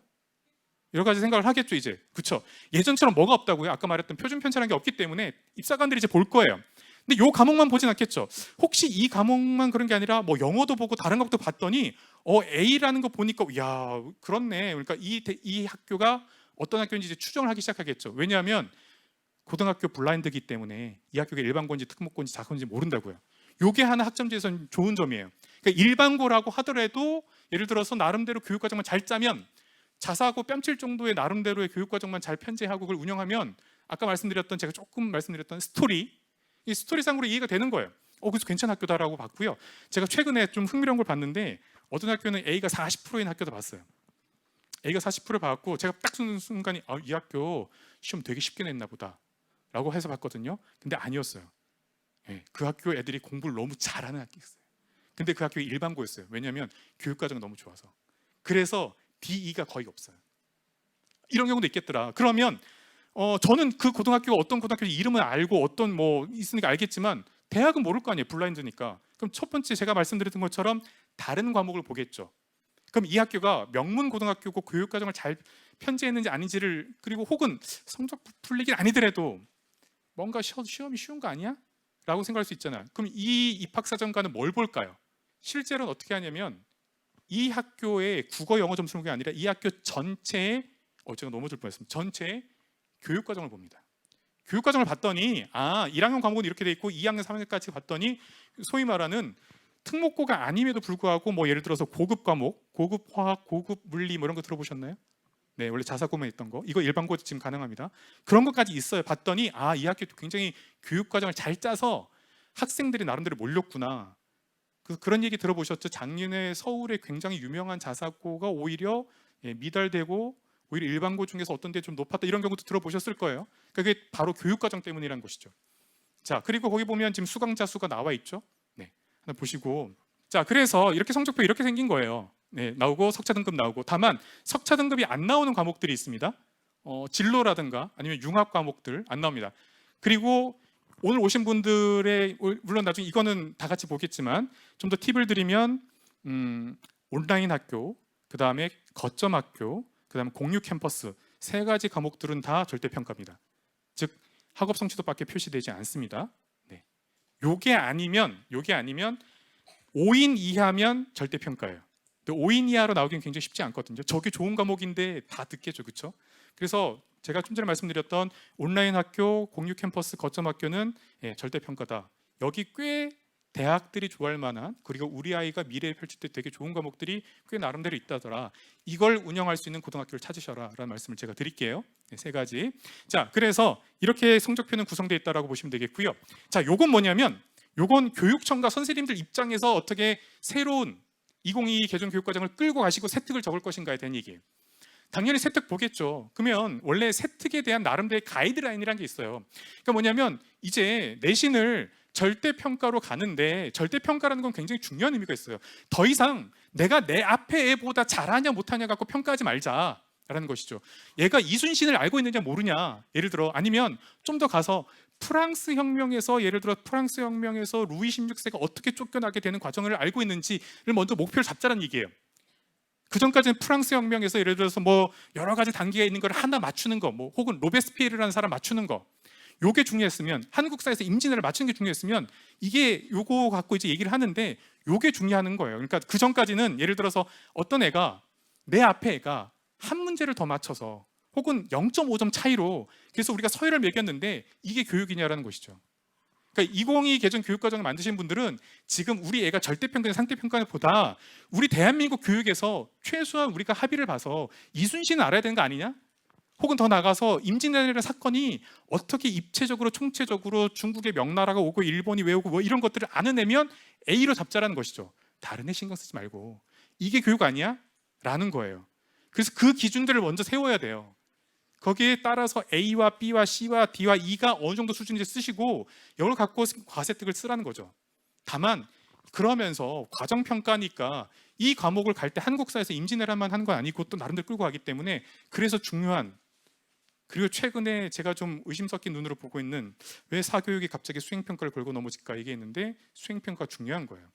여러 가지 생각을 하겠죠 이제. 그렇죠? 예전처럼 뭐가 없다고요? 아까 말했던 표준 편차라는 게 없기 때문에 입사관들이 이제 볼 거예요. 근데 요 과목만 보진 않겠죠. 혹시 이 과목만 그런 게 아니라 뭐 영어도 보고 다른 것도 봤더니 A라는 거 보니까 야 그렇네. 그러니까 이 학교가 어떤 학교인지 이제 추정을 하기 시작하겠죠. 왜냐하면 고등학교 블라인드기 때문에 이 학교가 일반고인지 특목고인지 자사고인지 모른다고요. 요게 하나 학점제에서는 좋은 점이에요. 그러니까 일반고라고 하더라도 예를 들어서 나름대로 교육과정만 잘 짜면 자사고 뺨칠 정도의 나름대로의 교육과정만 잘 편제하고 그걸 운영하면 아까 말씀드렸던 제가 조금 말씀드렸던 이 스토리상으로 이해가 되는 거예요. 그래서 괜찮은 학교다라고 봤고요. 제가 최근에 좀 흥미로운 걸 봤는데 어떤 학교는 A가 40%인 학교도 봤어요. A가 40% 봤고 제가 딱 쓰는 순간에 이 학교 시험 되게 쉽게 냈나 보다 라고 해서 봤거든요. 근데 아니었어요. 네, 그 학교 애들이 공부를 너무 잘하는 학교였어요. 근데 그 학교가 일반고였어요. 왜냐하면 교육과정이 너무 좋아서. 그래서 DE가 거의 없어요. 이런 경우도 있겠더라. 그러면 저는 그 고등학교가 어떤 고등학교 이름을 알고 어떤 뭐 있으니까 알겠지만 대학은 모를 거 아니에요. 블라인드니까. 그럼 첫 번째 제가 말씀드렸던 것처럼 다른 과목을 보겠죠. 그럼 이 학교가 명문 고등학교고 교육과정을 잘 편제했는지 아닌지를, 그리고 혹은 성적 부풀리긴 아니더라도 뭔가 시험이 쉬운 거 아니야? 라고 생각할 수 있잖아요. 그럼 이 입학사정관은 뭘 볼까요? 실제로는 어떻게 하냐면 이 학교의 국어 영어 점수가 아니라 이 학교 전체의 제가 넘어질 뻔했습니다. 전체의 교육 과정을 봅니다. 교육 과정을 봤더니 1학년 과목은 이렇게 돼 있고 2학년 3학년까지 봤더니 소위 말하는 특목고가 아님에도 불구하고 뭐 예를 들어서 고급 과목, 고급 화학, 고급 물리 뭐 이런 거 들어보셨나요? 네, 원래 자사고만 있던 거. 이거 일반고 지금 가능합니다. 그런 것까지 있어요. 봤더니 이 학교 굉장히 교육 과정을 잘 짜서 학생들이 나름대로 몰렸구나. 그런 얘기 들어보셨죠? 작년에 서울에 굉장히 유명한 자사고가 오히려 미달되고 오히려 일반고 중에서 어떤 데 좀 높았다 이런 경우도 들어보셨을 거예요. 그게 바로 교육 과정 때문이라는 것이죠. 자, 그리고 거기 보면 지금 수강자 수가 나와 있죠. 네, 하나 보시고. 자, 그래서 이렇게 성적표 이렇게 생긴 거예요. 네, 나오고 석차 등급 나오고. 다만 석차 등급이 안 나오는 과목들이 있습니다. 진로라든가 아니면 융합 과목들 안 나옵니다. 그리고 오늘 오신 분들의 물론 나중에 이거는 다 같이 보겠지만 좀 더 팁을 드리면 온라인 학교, 그 다음에 거점 학교, 그 다음에 공유 캠퍼스 세 가지 과목들은 다 절대평가입니다. 즉 학업 성취도밖에 표시되지 않습니다. 네. 요게 아니면 5인 이하면 절대평가예요. 5인 이하로 나오기는 굉장히 쉽지 않거든요. 저게 좋은 과목인데 다 듣겠죠, 그렇죠? 그래서 제가 좀 전에 말씀드렸던 온라인 학교, 공유 캠퍼스, 거점 학교는 절대평가다. 여기 꽤 대학들이 좋아할 만한, 그리고 우리 아이가 미래에 펼칠 때 되게 좋은 과목들이 꽤 나름대로 있다더라. 이걸 운영할 수 있는 고등학교를 찾으셔라 라는 말씀을 제가 드릴게요. 세 가지. 자, 그래서 이렇게 성적표는 구성되어 있다고 보시면 되겠고요. 자, 요건 뭐냐면 요건 교육청과 선생님들 입장에서 어떻게 새로운 2022 개정 교육과정을 끌고 가시고 세특을 적을 것인가에 대한 얘기예요. 당연히 세특 보겠죠. 그러면 원래 세특에 대한 나름대로의 가이드라인이라는 게 있어요. 그러니까 뭐냐면 이제 내신을 절대평가로 가는데 절대평가라는 건 굉장히 중요한 의미가 있어요. 더 이상 내가 내 앞에 애보다 잘하냐 못하냐 갖고 평가하지 말자라는 것이죠. 얘가 이순신을 알고 있느냐 모르냐, 예를 들어, 아니면 좀 더 가서 프랑스 혁명에서 예를 들어 프랑스 혁명에서 루이 16세가 어떻게 쫓겨나게 되는 과정을 알고 있는지를 먼저 목표를 잡자는 얘기예요. 그 전까지는 프랑스 혁명에서 예를 들어서 뭐 여러 가지 단계가 있는 걸 하나 맞추는 거, 뭐 혹은 로베스피에르라는 사람 맞추는 거, 요게 중요했으면, 한국사에서 임진왜를 맞추는 게 중요했으면 이게 요거 갖고 이제 얘기를 하는데 요게 중요한 거예요. 그러니까 그 전까지는 예를 들어서 어떤 애가 내 앞에 애가 한 문제를 더 맞춰서 혹은 0.5점 차이로 그래서 우리가 서열을 매겼는데 이게 교육이냐라는 것이죠. 그러니까 2022 개정 교육과정을 만드신 분들은 지금 우리 애가 절대평가나 상대평가보다 우리 대한민국 교육에서 최소한 우리가 합의를 봐서 이순신은 알아야 되는 거 아니냐? 혹은 더 나가서 임진왜란이라는 사건이 어떻게 입체적으로 총체적으로 중국의 명나라가 오고 일본이 왜 오고 뭐 이런 것들을 아는 애면 A로 잡자라는 것이죠. 다른 애 신경 쓰지 말고 이게 교육 아니야? 라는 거예요. 그래서 그 기준들을 먼저 세워야 돼요. 거기에 따라서 A와 B와 C와 D와 E가 어느 정도 수준인지 쓰시고 이걸 갖고 과세특을 쓰라는 거죠. 다만 그러면서 과정평가니까 이 과목을 갈 때 한국사에서 임진왜란만 하는 건 아니고 또 나름대로 끌고 가기 때문에 그래서 중요한, 그리고 최근에 제가 좀 의심 섞인 눈으로 보고 있는 왜 사교육이 갑자기 수행평가를 걸고 넘어질까 얘기했는데 수행평가가 중요한 거예요.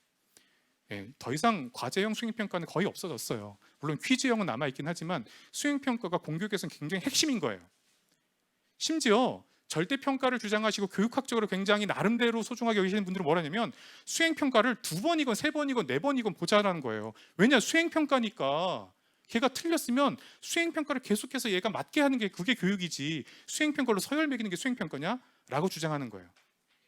더 이상 과제형 수행평가는 거의 없어졌어요. 물론 퀴즈형은 남아있긴 하지만 수행평가가 공교육에서는 굉장히 핵심인 거예요. 심지어 절대평가를 주장하시고 교육학적으로 굉장히 나름대로 소중하게 여기시는 분들은 뭐라냐면 수행평가를 2번이건 3번이건 4번이건 보자라는 거예요. 왜냐, 수행평가니까 걔가 틀렸으면 수행평가를 계속해서 얘가 맞게 하는 게 그게 교육이지 수행평가로 서열 매기는 게 수행평가냐? 라고 주장하는 거예요.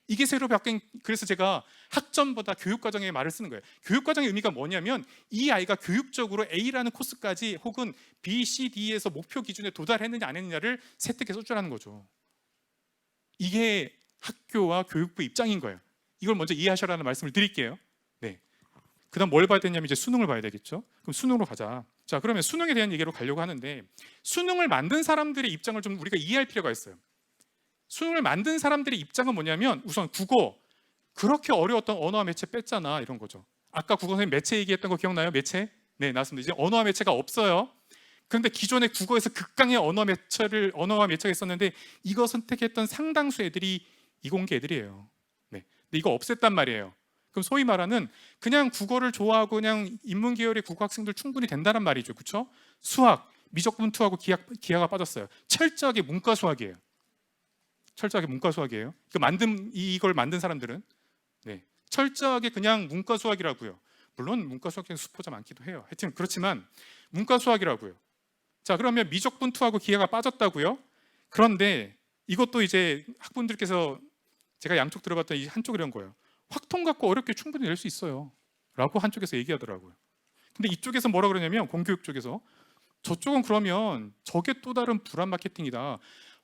이게 새로 바뀐, 그래서 제가 학점보다 교육과정의 말을 쓰는 거예요. 교육과정의 의미가 뭐냐면 이 아이가 교육적으로 A라는 코스까지 혹은 B, C, D에서 목표 기준에 도달했느냐 안 했느냐를 세특해서 주라는 거죠. 이게 학교와 교육부 입장인 거예요. 이걸 먼저 이해하셔라는 말씀을 드릴게요. 네. 그 다음 뭘 봐야 되냐면 이제 수능을 봐야 되겠죠. 그럼 수능으로 가자. 자, 그러면 수능에 대한 얘기로 가려고 하는데 수능을 만든 사람들의 입장을 좀 우리가 이해할 필요가 있어요. 수능을 만든 사람들의 입장은 뭐냐면 우선 국어, 그렇게 어려웠던 언어와 매체 뺐잖아 이런 거죠. 아까 국어 선생님 매체 얘기했던 거 기억나요? 매체? 네, 나왔습니다. 이제 언어와 매체가 없어요. 그런데 기존에 국어에서 극강의 언어와 매체가 있었는데 이거 선택했던 상당수 애들이 이공계 애들이에요. 네, 근데 이거 없앴단 말이에요. 그럼 소위 말하는 그냥 국어를 좋아하고 그냥 인문 계열의 국어 학생들 충분히 된다는 말이죠, 그렇죠? 수학, 미적분투하고 기하가 빠졌어요. 철저하게 문과 수학이에요. 철저하게 문과 수학이에요. 이걸 만든 사람들은 철저하게 그냥 문과 수학이라고요. 물론 문과 수학 중에 수포자 많기도 해요. 하여튼 그렇지만 문과 수학이라고요. 자, 그러면 미적분투하고 기하가 빠졌다고요? 그런데 이것도 이제 학부모들께서 제가 양쪽 들어봤더니 한쪽 이런 거예요. 확통 갖고 어렵게 충분히 낼 수 있어요 라고 한쪽에서 얘기하더라고요. 근데 이쪽에서 뭐라 그러냐면 공교육 쪽에서 저쪽은 그러면 저게 또 다른 불안 마케팅이다.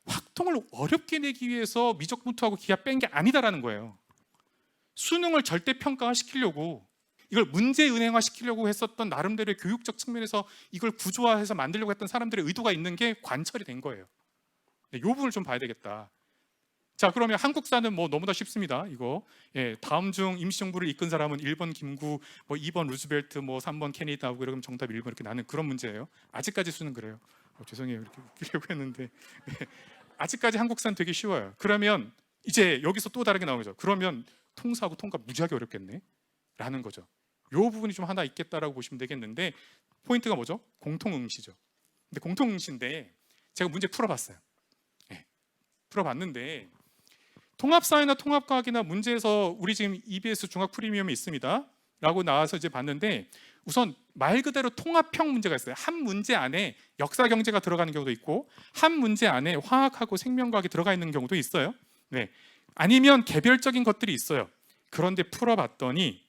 확통을 어렵게 내기 위해서 미적분투하고 기하 뺀 게 아니다라는 거예요. 수능을 절대평가화 시키려고 이걸 문제은행화 시키려고 했었던 나름대로의 교육적 측면에서 이걸 구조화해서 만들려고 했던 사람들의 의도가 있는 게 관철이 된 거예요. 이 부분을 좀 봐야 되겠다. 자, 그러면 한국사는 뭐 너무나 쉽습니다. 이거 다음 중 임시정부를 이끈 사람은 1번 김구, 뭐 2번 루즈벨트, 뭐 3번 케네디 나오고 이러면 정답 1번 이렇게 나는 그런 문제예요. 아직까지 수능 그래요. 죄송해요. 이렇게 웃기려고 했는데 아직까지 한국사는 되게 쉬워요. 그러면 이제 여기서 또 다르게 나오는 거죠. 그러면 통사하고 통과 무지하게 어렵겠네 라는 거죠. 이 부분이 좀 하나 있겠다라고 보시면 되겠는데 포인트가 뭐죠? 공통응시죠. 근데 공통응시인데 제가 문제 풀어봤어요. 풀어봤는데 통합사회나 통합과학이나 문제에서 우리 지금 EBS 중학 프리미엄이 있습니다 라고 나와서 이제 봤는데 우선 말 그대로 통합형 문제가 있어요. 한 문제 안에 역사 경제가 들어가는 경우도 있고 한 문제 안에 화학하고 생명과학이 들어가 있는 경우도 있어요. 네. 아니면 개별적인 것들이 있어요. 그런데 풀어봤더니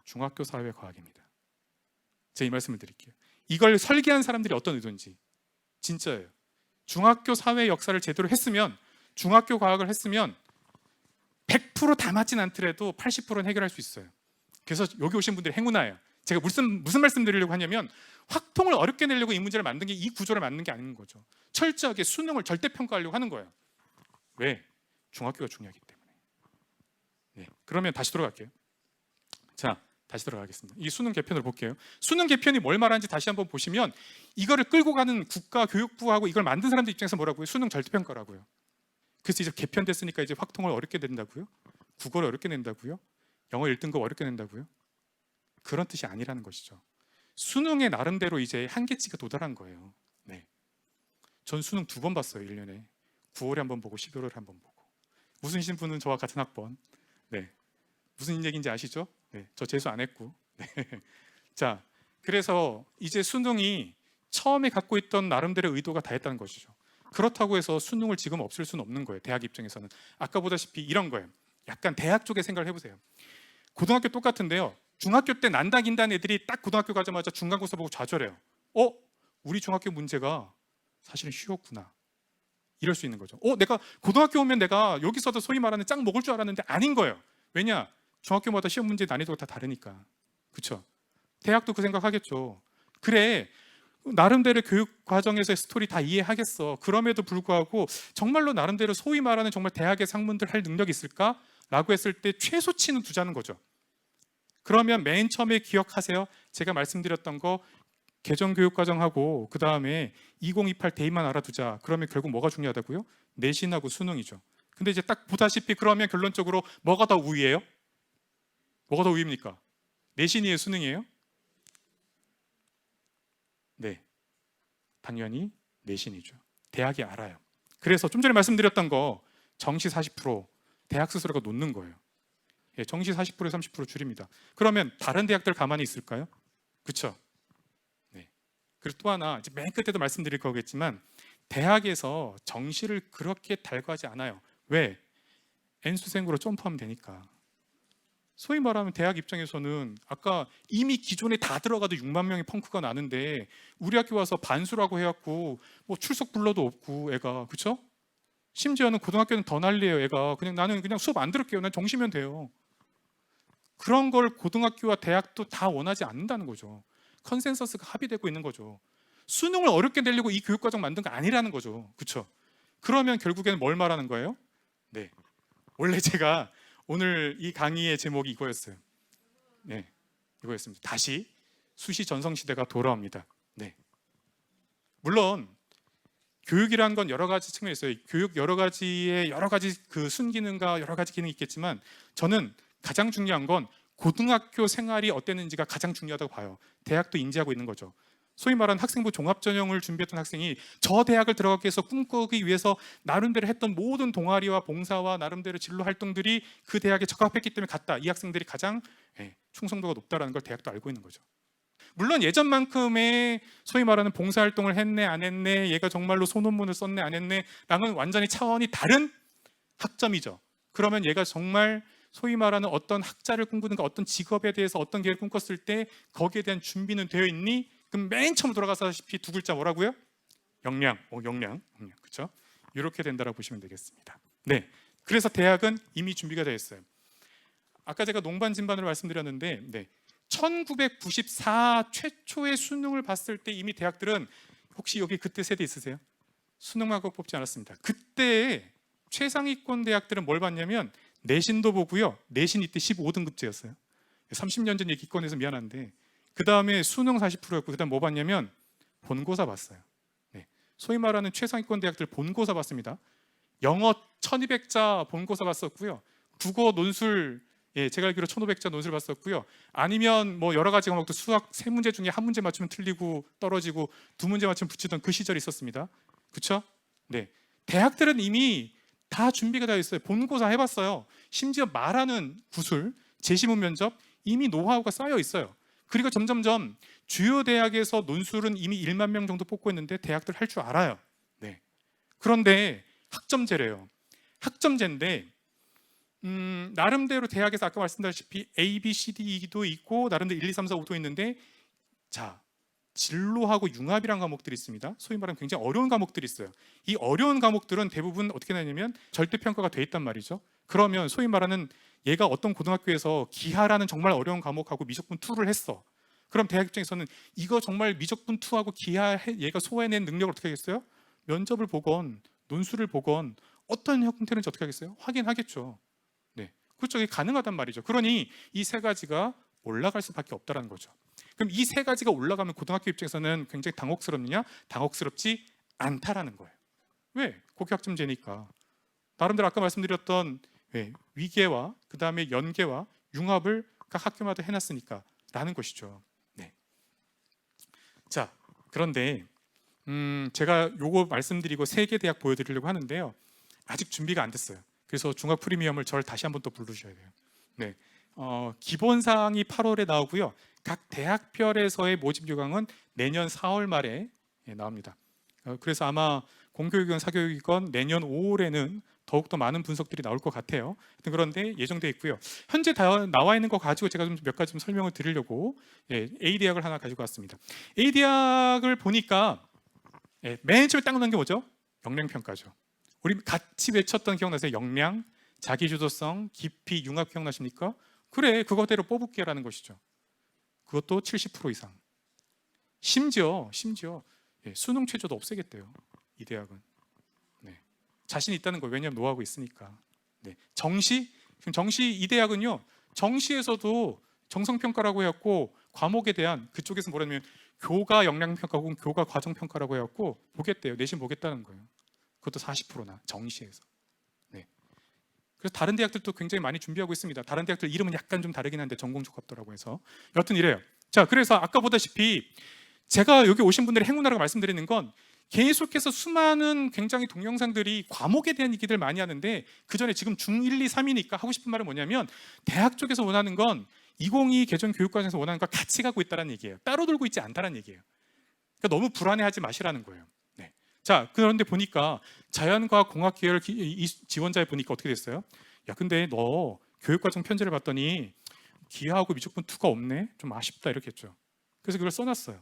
중학교 사회과학입니다. 제가 이 말씀을 드릴게요. 이걸 설계한 사람들이 어떤 의도인지 진짜예요. 중학교 사회 역사를 제대로 했으면 중학교 과학을 했으면 100%다 맞진 않더라도 80%는 해결할 수 있어요. 그래서 여기 오신 분들이 행운아예요. 제가 무슨 말씀 드리려고 하냐면 확통을 어렵게 내려고 이 문제를 만든 게 이 구조를 만든 게 아닌 거죠. 철저하게 수능을 절대평가하려고 하는 거예요. 왜? 중학교가 중요하기 때문에. 네, 그러면 다시 돌아갈게요. 자, 다시 들어가겠습니다. 이 수능 개편을 볼게요. 수능 개편이 뭘 말하는지 다시 한번 보시면 이거를 끌고 가는 국가교육부하고 이걸 만든 사람들 입장에서 뭐라고요? 수능 절대평가라고요. 그래서 이제 개편됐으니까 이제 확통을 어렵게 낸다고요? 국어를 어렵게 낸다고요? 영어 1등급 어렵게 낸다고요? 그런 뜻이 아니라는 것이죠. 수능의 나름대로 이제 한계치가 도달한 거예요. 네. 전 수능 2번 봤어요. 1년에. 9월에 한번 보고 12월에 한번 보고. 무슨 신분은 저와 같은 학번. 네. 무슨 얘기인지 아시죠? 네, 저 재수 안 했고. 네. 자, 그래서 이제 수능이 처음에 갖고 있던 나름대로 의도가 다했다는 것이죠. 그렇다고 해서 수능을 지금 없앨 수는 없는 거예요. 대학 입장에서는. 아까 보다시피 이런 거예요. 약간 대학 쪽에 생각을 해보세요. 고등학교 똑같은데요. 중학교 때 난다 긴다는 애들이 딱 고등학교 가자마자 중간고사 보고 좌절해요. 우리 중학교 문제가 사실은 쉬웠구나. 이럴 수 있는 거죠. 내가 고등학교 오면 내가 여기서도 소위 말하는 짱 먹을 줄 알았는데 아닌 거예요. 왜냐? 중학교마다 시험 문제 난이도가 다 다르니까. 그렇죠? 대학도 그 생각하겠죠. 그래, 나름대로 교육 과정에서의 스토리 다 이해하겠어. 그럼에도 불구하고 정말로 나름대로 소위 말하는 정말 대학의 상문들 할 능력이 있을까? 라고 했을 때 최소치는 두자는 거죠. 그러면 맨 처음에 기억하세요. 제가 말씀드렸던 거 개정교육과정하고 그 다음에 2028 대입만 알아두자. 그러면 결국 뭐가 중요하다고요? 내신하고 수능이죠. 근데 이제 딱 보다시피 그러면 결론적으로 뭐가 더 우위예요? 뭐가 더 우위입니까? 내신이에요? 수능이에요? 네, 당연히 내신이죠. 대학이 알아요. 그래서 좀 전에 말씀드렸던 거 정시 40% 대학 스스로가 놓는 거예요. 정시 40%에 30% 줄입니다. 그러면 다른 대학들 가만히 있을까요? 그렇죠? 네. 그리고 또 하나 이제 맨 끝에도 말씀드릴 거겠지만 대학에서 정시를 그렇게 달구하지 않아요. 왜? N수생으로 점프하면 되니까. 소위 말하면 대학 입장에서는 아까 이미 기존에 다 들어가도 6만 명의 펑크가 나는데 우리 학교 와서 반수라고 해갖고 뭐 출석 불러도 없고 애가 그쵸? 심지어는 고등학교는 더 난리예요. 애가 그냥 나는 그냥 수업 안 들을게요. 난 정시면 돼요. 그런 걸 고등학교와 대학도 다 원하지 않는다는 거죠. 컨센서스가 합의되고 있는 거죠. 수능을 어렵게 내려고 이 교육과정 만든 거 아니라는 거죠. 그쵸? 그러면 결국에는 뭘 말하는 거예요? 네, 원래 제가 오늘 이 강의의 제목이 이거였어요. 네, 이거였습니다. 다시 수시 전성시대가 돌아옵니다. 네. 물론 교육이란 건 여러 가지 측면이 있어요. 교육 여러 가지 그 순기능과 여러 가지 기능이 있겠지만 저는 가장 중요한 건 고등학교 생활이 어땠는지가 가장 중요하다고 봐요. 대학도 인지하고 있는 거죠. 소위 말하는 학생부 종합전형을 준비했던 학생이 저 대학을 들어가기 위해서 꿈꾸기 위해서 나름대로 했던 모든 동아리와 봉사와 나름대로 진로 활동들이 그 대학에 적합했기 때문에 갔다. 이 학생들이 가장 충성도가 높다는 걸 대학도 알고 있는 거죠. 물론 예전만큼의 소위 말하는 봉사활동을 했네 안 했네, 얘가 정말로 소논문을 썼네 안 했네 랑은 완전히 차원이 다른 학점이죠. 그러면 얘가 정말 소위 말하는 어떤 학자를 꿈꾸는가, 어떤 직업에 대해서 어떤 계획을 꿈꿨을 때 거기에 대한 준비는 되어 있니? 그럼 맨 처음 돌아가서다시피 두 글자 뭐라고요? 역량. 그렇죠? 이렇게 된다라고 보시면 되겠습니다. 네, 그래서 대학은 이미 준비가 되어 있어요. 아까 제가 농반 진반으로 말씀드렸는데 1994 최초의 수능을 봤을 때 이미 대학들은, 혹시 여기 그때 세대 있으세요? 수능만 꼭 뽑지 않았습니다. 그때 최상위권 대학들은 뭘 봤냐면 내신도 보고요. 내신 이때 15등급제였어요. 30년 전 얘기 꺼내서 미안한데, 그 다음에 수능 40%였고, 그 다음 뭐 봤냐면 본고사 봤어요. 소위 말하는 최상위권 대학들 본고사 봤습니다. 영어 1200자 본고사 봤었고요. 국어 논술, 제가 알기로 1500자 논술 봤었고요. 아니면 뭐 여러 가지 과목도 수학 3문제 중에 한 문제 맞추면 틀리고 떨어지고 2문제 맞추면 붙이던 그 시절이 있었습니다. 그렇죠? 네. 대학들은 이미 다 준비가 되어 있어요. 본고사 해봤어요. 심지어 말하는 구술, 제시문 면접 이미 노하우가 쌓여 있어요. 그리고 점점점 주요 대학에서 논술은 이미 1만 명 정도 뽑고 있는데 대학들 할 줄 알아요. 네. 그런데 학점제래요. 학점제인데 나름대로 대학에서 아까 말씀드렸다시피 A, B, C, D도 있고 나름대로 1, 2, 3, 4, 5도 있는데, 자, 진로하고 융합이라는 과목들이 있습니다. 소위 말하면 굉장히 어려운 과목들이 있어요. 이 어려운 과목들은 대부분 어떻게 되냐면 절대평가가 돼 있단 말이죠. 그러면 소위 말하는 얘가 어떤 고등학교에서 기하라는 정말 어려운 과목하고 미적분 2를 했어. 그럼 대학 입장에서는 이거 정말 미적분 2하고 기하 얘가 소화해낸 능력을 어떻게 하겠어요? 면접을 보건 논술을 보건 어떤 형태는지 어떻게 하겠어요? 확인하겠죠. 네, 그렇죠. 이게 가능하단 말이죠. 그러니 이 세 가지가 올라갈 수밖에 없다는 거죠. 그럼 이 세 가지가 올라가면 고등학교 입장에서는 굉장히 당혹스럽느냐? 당혹스럽지 않다라는 거예요. 왜? 고교학점제니까. 나름대로 아까 말씀드렸던 위계와 그 다음에 연계와 융합을 각 학교마다 해놨으니까 라는 것이죠. 네. 자, 그런데 제가 요거 말씀드리고 3개 대학 보여드리려고 하는데요. 아직 준비가 안 됐어요. 그래서 중학 프리미엄을 저를 다시 한번 또 부르셔야 돼요. 네. 기본 사항이 8월에 나오고요. 각 대학별에서의 모집 요강은 내년 4월 말에 나옵니다. 그래서 아마 공교육이건 사교육이건 내년 5월에는 더욱더 많은 분석들이 나올 것 같아요. 그런데 예정돼 있고요. 현재 다 나와 있는 거 가지고 제가 좀 몇 가지 좀 설명을 드리려고 A 대학을 하나 가지고 왔습니다. A 대학을 보니까 맨 처음에 딱 넣은 게 뭐죠? 역량 평가죠. 우리 같이 외쳤던 기억나세요? 역량, 자기주도성, 깊이, 융합 기억나십니까? 그래, 그거대로 뽑을게라는 것이죠. 그것도 70% 이상. 심지어 수능 최저도 없애겠대요. 이 대학은. 네. 자신 있다는 거예요. 왜냐하면 노하우가 있으니까. 네. 정시 이 대학은요. 정시에서도 정성평가라고 해갖고 과목에 대한, 그쪽에서 뭐라면 교과 역량평가 혹은 교과 과정평가라고 해갖고 보겠대요. 내신 보겠다는 거예요. 그것도 40%나 정시에서. 네. 그래서 다른 대학들도 굉장히 많이 준비하고 있습니다. 다른 대학들 이름은 약간 좀 다르긴 한데 전공적합도라고 해서 여튼 이래요. 자, 그래서 아까 보다시피 제가 여기 오신 분들의 행운이라고 말씀드리는 건 계속해서 수많은 굉장히 동영상들이 과목에 대한 얘기들 많이 하는데, 그 전에 지금 중1, 2, 3이니까 하고 싶은 말은 뭐냐면 대학 쪽에서 원하는 건 2022 개정 교육과정에서 원하는 거 같이 가고 있다는 얘기예요. 따로 돌고 있지 않다는 얘기예요. 그러니까 너무 불안해하지 마시라는 거예요. 네. 자, 그런데 보니까 자연과학 공학 계열 지원자에 보니까 어떻게 됐어요? 야, 근데 너 교육과정 편지를 봤더니 기하하고 미적분 2가 없네. 좀 아쉽다 이렇게 했죠. 그래서 그걸 써놨어요.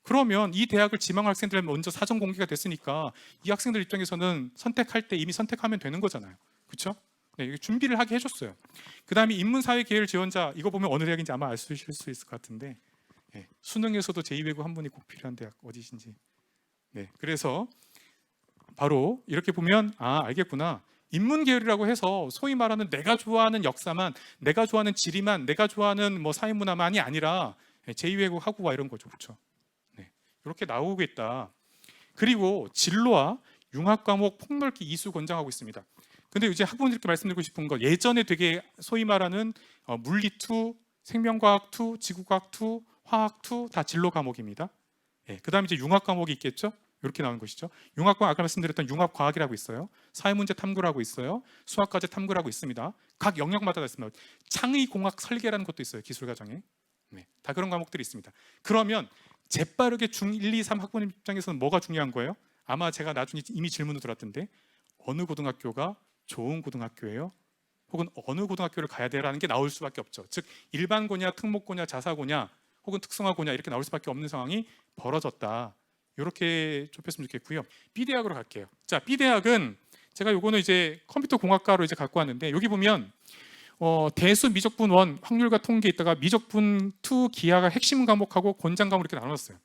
그러면 이 대학을 지망할 학생들 먼저 사전 공개가 됐으니까 이 학생들 입장에서는 선택할 때 이미 선택하면 되는 거잖아요. 그렇죠? 네, 준비를 하게 해줬어요. 그 다음에 인문사회 계열 지원자, 이거 보면 어느 대학인지 아마 아실 수 있을 것 같은데, 수능에서도 제2외국 한 분이 꼭 필요한 대학 어디신지. 네, 그래서 바로 이렇게 보면 알겠구나. 인문 계열이라고 해서 소위 말하는 내가 좋아하는 역사만, 내가 좋아하는 지리만, 내가 좋아하는 뭐 사회문화만이 아니라 제2외국 하고 와 이런 거죠. 그렇죠? 이렇게 나오고 있다. 그리고 진로와 융합 과목 폭넓게 이수 권장하고 있습니다. 근데 이제 학부모님께 말씀드리고 싶은 거, 예전에 되게 소위 말하는 물리 2, 생명과학 2, 지구과학 2, 화학 2 다 진로 과목입니다. 예, 그다음에 이제 융합 과목이 있겠죠. 이렇게 나오는 것이죠. 융합과학, 아까 말씀드렸던 융합과학이라고 있어요. 사회문제 탐구라고 있어요. 수학과제 탐구라고 있습니다. 각 영역마다 다 있습니다. 창의공학 설계라는 것도 있어요. 기술과정에. 네, 다 그런 과목들이 있습니다. 그러면 재빠르게 중1, 2, 3 학부모 입장에서는 뭐가 중요한 거예요? 아마 제가 나중에 이미 질문을 들었던데 어느 고등학교가 좋은 고등학교예요? 혹은 어느 고등학교를 가야 돼라는 게 나올 수밖에 없죠. 즉 일반고냐, 특목고냐, 자사고냐, 혹은 특성화고냐 이렇게 나올 수밖에 없는 상황이 벌어졌다. 이렇게 좁혔으면 좋겠고요. B대학으로 갈게요. 자, B대학은 제가 요거는 이제 컴퓨터 공학과로 이제 갖고 왔는데 여기 보면 대수 미적분 1 확률과 통계 있다가 미적분 2 기하가 핵심 과목하고 권장 과목 이렇게 나눴어요.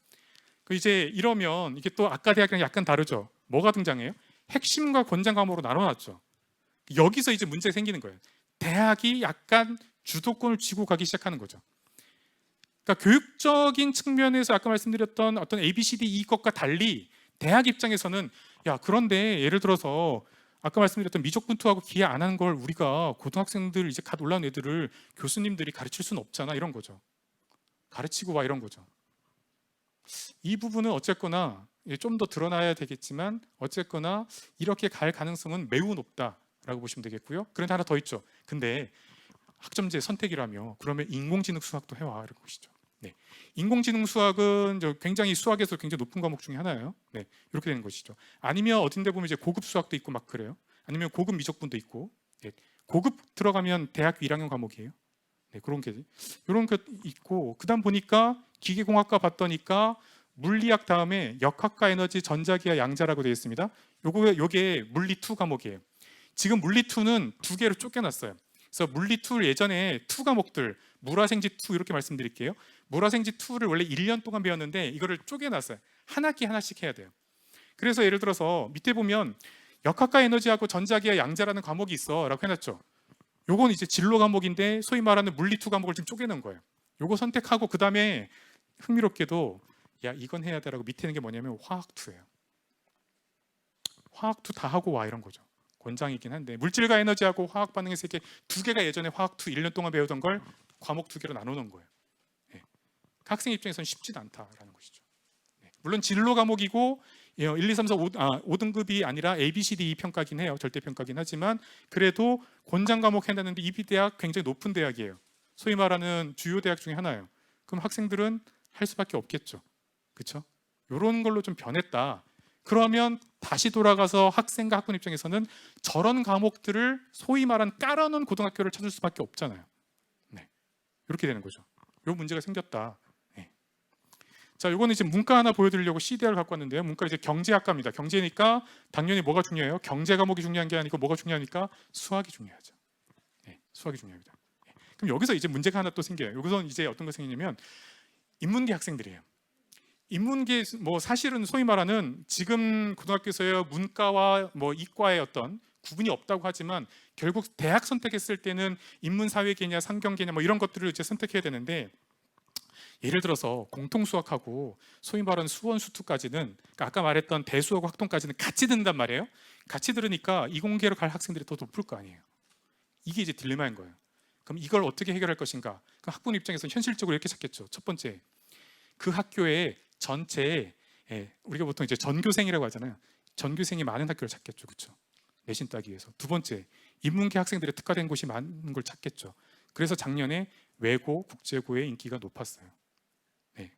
그 이제 이러면 이게 또 아까 대학이랑 약간 다르죠. 뭐가 등장해요? 핵심과 권장 과목으로 나눠놨죠. 여기서 이제 문제가 생기는 거예요. 대학이 약간 주도권을 쥐고 가기 시작하는 거죠. 그러니까 교육적인 측면에서 아까 말씀드렸던 어떤 ABCD 이것과 달리 대학 입장에서는 야 그런데 예를 들어서 아까 말씀드렸던 미적분투하고 기하 안 하는 걸 우리가 고등학생들 이제 갓 올라온 애들을 교수님들이 가르칠 수는 없잖아 이런 거죠. 가르치고 와 이런 거죠. 이 부분은 어쨌거나 좀 더 드러나야 되겠지만 어쨌거나 이렇게 갈 가능성은 매우 높다라고 보시면 되겠고요. 그런데 하나 더 있죠. 근데 학점제 선택이라며 그러면 인공지능 수학도 해와 이런 것이죠. 네. 인공지능 수학은 굉장히 수학에서 굉장히 높은 과목 중에 하나예요. 네. 이렇게 되는 것이죠. 아니면 어딘데 보면 이제 고급 수학도 있고 막 그래요. 아니면 고급 미적분도 있고. 네. 고급 들어가면 대학교 1학년 과목이에요. 네, 그런 게 이런 게 있고 그다음 보니까 기계공학과 봤더니까 물리학 다음에 역학과 에너지 전자기하 양자라고 되어 있습니다. 요게 물리 2 과목이에요. 지금 물리 2는 2개로 쫓겨났어요. 그래서 물리 2를 예전에 2 과목들 물화생지 2 이렇게 말씀드릴게요. 물화생지 2를 원래 1년 동안 배웠는데 이거를 쪼개놨어요. 한 학기 하나씩 해야 돼요. 그래서 예를 들어서 밑에 보면 역학과 에너지하고 전자기하 양자라는 과목이 있어 라고 해놨죠. 요건 이제 진로 과목인데 소위 말하는 물리 2 과목을 좀 쪼개놓은 거예요. 요거 선택하고 그 다음에 흥미롭게도 야 이건 해야 돼라고 밑에 있는 게 뭐냐면 화학 2예요. 화학 2 다 하고 와 이런 거죠. 권장이긴 한데 물질과 에너지하고 화학 반응의 세계 2개가 예전에 화학 2 1년 동안 배우던 걸 과목 2개로 나누는 거예요. 네. 학생 입장에서는 쉽지는 않다라는 것이죠. 네. 물론 진로 과목이고 1, 2, 3, 4, 5등급이 아니라 ABCD 평가긴 해요. 절대평가긴 하지만 그래도 권장 과목 해놨는데 이비대학 굉장히 높은 대학이에요. 소위 말하는 주요 대학 중에 하나예요. 그럼 학생들은 할 수밖에 없겠죠. 그렇죠? 이런 걸로 좀 변했다. 그러면 다시 돌아가서 학생과 학부모 입장에서는 저런 과목들을 소위 말한 깔아놓은 고등학교를 찾을 수밖에 없잖아요. 네. 이렇게 되는 거죠. 이 문제가 생겼다. 네. 자, 이거는 이제 문과 하나 보여드리려고 CDR을 갖고 왔는데요. 문과 이제 경제학과입니다. 경제니까 당연히 뭐가 중요해요? 경제 과목이 중요한 게 아니고 뭐가 중요하니까 수학이 중요하죠. 네, 수학이 중요합니다. 네. 그럼 여기서 이제 문제가 하나 또 생겨요. 여기서 이제 어떤 거 생기냐면 인문계 학생들이에요. 인문계 뭐 사실은 소위 말하는 지금 고등학교에서의 문과와 뭐 이과의 어떤 구분이 없다고 하지만 결국 대학 선택했을 때는 인문사회계냐 상경계냐 뭐 이런 것들을 이제 선택해야 되는데 예를 들어서 공통수학하고 소위 말하는 수원 수투까지는 그러니까 아까 말했던 대수하고 학통까지는 같이 듣는단 말이에요. 같이 들으니까 이공계로 갈 학생들이 더 높을 거 아니에요. 이게 이제 딜레마인 거예요. 그럼 이걸 어떻게 해결할 것인가? 그 학부모 입장에서는 현실적으로 이렇게 찾겠죠. 첫 번째, 그 학교의 전체에 우리가 보통 이제 전교생이라고 하잖아요. 전교생이 많은 학교를 찾겠죠, 그렇죠? 내신 따기 위해서. 두 번째, 인문계 학생들의 특화된 곳이 많은 걸 찾겠죠. 그래서 작년에 외고, 국제고의 인기가 높았어요. 네.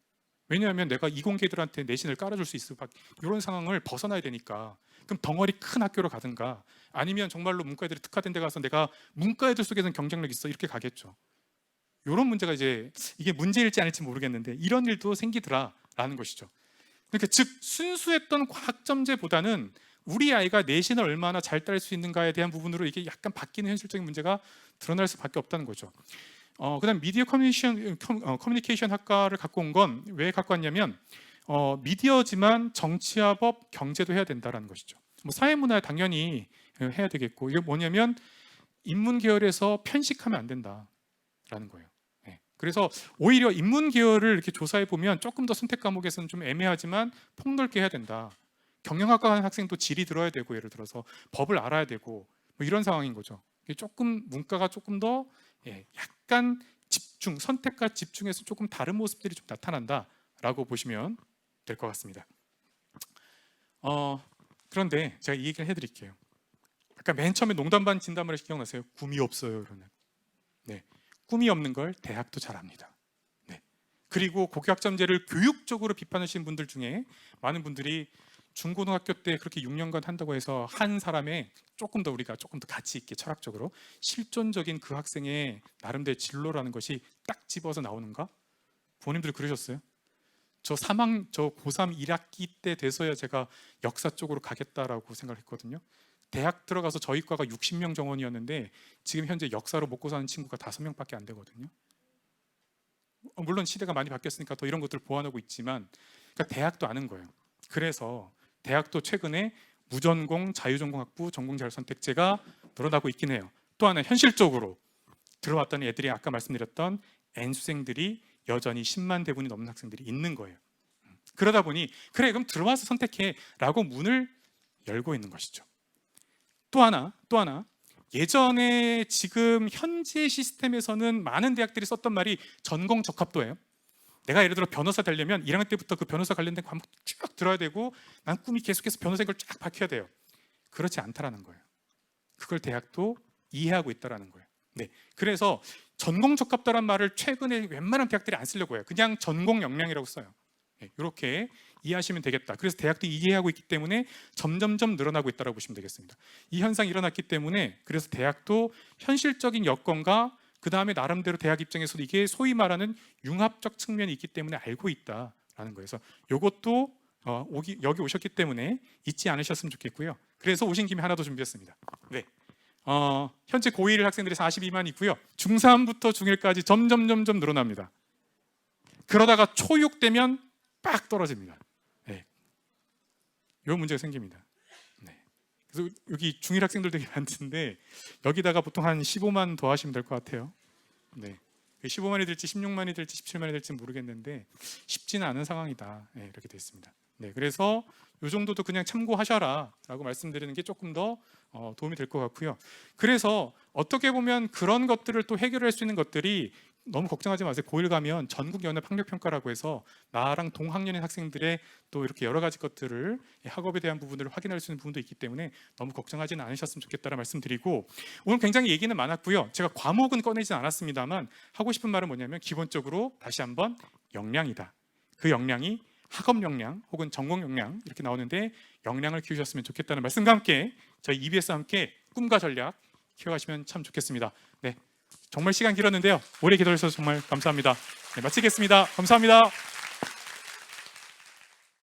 왜냐하면 내가 이공계들한테 내신을 깔아줄 수 있을 이런 상황을 벗어나야 되니까. 그럼 덩어리 큰 학교로 가든가 아니면 정말로 문과 애들이 특화된 데 가서 내가 문과 애들 속에서는 경쟁력 있어 이렇게 가겠죠. 이런 문제가 이제 이게 문제일지 아닐지 모르겠는데 이런 일도 생기더라라는 것이죠. 그러니까 즉 순수했던 학점제보다는 우리 아이가 내신을 얼마나 잘 딸 수 있는가에 대한 부분으로 이게 약간 바뀌는 현실적인 문제가 드러날 수밖에 없다는 거죠. 그다음 미디어 커뮤니케이션 학과를 갖고 온 건 왜 갖고 왔냐면 미디어지만 정치와 법, 경제도 해야 된다라는 것이죠. 뭐 사회문화 당연히 해야 되겠고 이게 뭐냐면 인문 계열에서 편식하면 안 된다라는 거예요. 그래서 오히려 인문 계열을 이렇게 조사해 보면 조금 더 선택 과목에서는 좀 애매하지만 폭넓게 해야 된다. 경영학과 하는 학생도 질이 들어야 되고 예를 들어서 법을 알아야 되고 뭐 이런 상황인 거죠. 조금 문과가 조금 더 약간 집중 선택과 집중해서 조금 다른 모습들이 좀 나타난다라고 보시면 될 것 같습니다. 그런데 제가 이 얘기를 해드릴게요. 아까 맨 처음에 농담 반 진담을 하신 기억나세요? 꿈이 없어요. 그러는. 네, 꿈이 없는 걸 대학도 잘합니다. 네. 그리고 고교학점제를 교육적으로 비판하시는 분들 중에 많은 분들이 중고등학교 때 그렇게 6년간 한다고 해서 한 사람의 우리가 조금 더 가치 있게 철학적으로 실존적인 그 학생의 나름대로 진로라는 것이 딱 집어서 나오는가? 부모님들 그러셨어요? 저 고3 1학기 때 돼서야 제가 역사 쪽으로 가겠다라고 생각했거든요. 대학 들어가서 저희 과가 60명 정원이었는데 지금 현재 역사로 먹고 사는 친구가 5명밖에 안 되거든요. 물론 시대가 많이 바뀌었으니까 더 이런 것들을 보완하고 있지만, 그러니까 대학도 아는 거예요. 그래서 대학도 최근에 무전공, 자유전공학부, 전공자율선택제가 늘어나고 있긴 해요. 또 하나 현실적으로 들어왔던 애들이 아까 말씀드렸던 N수생들이 여전히 10만 대군이 넘는 학생들이 있는 거예요. 그러다 보니 그래 그럼 들어와서 선택해 라고 문을 열고 있는 것이죠. 또 하나 예전에 지금 현재 시스템에서는 많은 대학들이 썼던 말이 전공 적합도예요. 내가 예를 들어 변호사 되려면 1학년 때부터 그 변호사 관련된 과목 쭉 들어야 되고 난 꿈이 계속해서 변호사인 걸 쫙 밝혀야 돼요. 그렇지 않다라는 거예요. 그걸 대학도 이해하고 있다라는 거예요. 네, 그래서 전공 적합도란 말을 최근에 웬만한 대학들이 안 쓰려고 해요. 그냥 전공 역량이라고 써요. 네, 이렇게 이해하시면 되겠다. 그래서 대학도 이해하고 있기 때문에 점점점 늘어나고 있다고 보시면 되겠습니다. 이 현상이 일어났기 때문에 그래서 대학도 현실적인 여건과 그 다음에 나름대로 대학 입장에서도 이게 소위 말하는 융합적 측면이 있기 때문에 알고 있다라는 거예요. 그래서 이것도 여기 오셨기 때문에 잊지 않으셨으면 좋겠고요. 그래서 오신 김에 하나 더 준비했습니다. 네. 현재 고1 학생들이 42만 있고요. 중3부터 중1까지 점점 늘어납니다. 그러다가 초6 되면 빡 떨어집니다. 네. 이런 문제가 생깁니다. 네. 그래서 여기 중1 학생들 되게 많은데 여기다가 보통 한 15만 더 하시면 될 것 같아요. 네. 15만이 될지 16만이 될지 17만이 될지 모르겠는데 쉽지는 않은 상황이다. 네, 이렇게 되어 있습니다. 네, 그래서 이 정도도 그냥 참고하셔라 라고 말씀드리는 게 조금 더 도움이 될 것 같고요. 그래서 어떻게 보면 그런 것들을 또 해결할 수 있는 것들이 너무 걱정하지 마세요. 고1 가면 전국연합학력평가라고 해서 나랑 동학년인 학생들의 또 이렇게 여러 가지 것들을 학업에 대한 부분들을 확인할 수 있는 부분도 있기 때문에 너무 걱정하지는 않으셨으면 좋겠다는 말씀드리고, 오늘 굉장히 얘기는 많았고요. 제가 과목은 꺼내진 않았습니다만 하고 싶은 말은 뭐냐면 기본적으로 다시 한번 역량이다. 그 역량이 학업 역량 혹은 전공 역량 이렇게 나오는데 역량을 키우셨으면 좋겠다는 말씀과 함께 저희 EBS와 함께 꿈과 전략 키워가시면 참 좋겠습니다. 네, 정말 시간 길었는데요. 오래 기다려주셔서 정말 감사합니다. 네, 마치겠습니다. 감사합니다.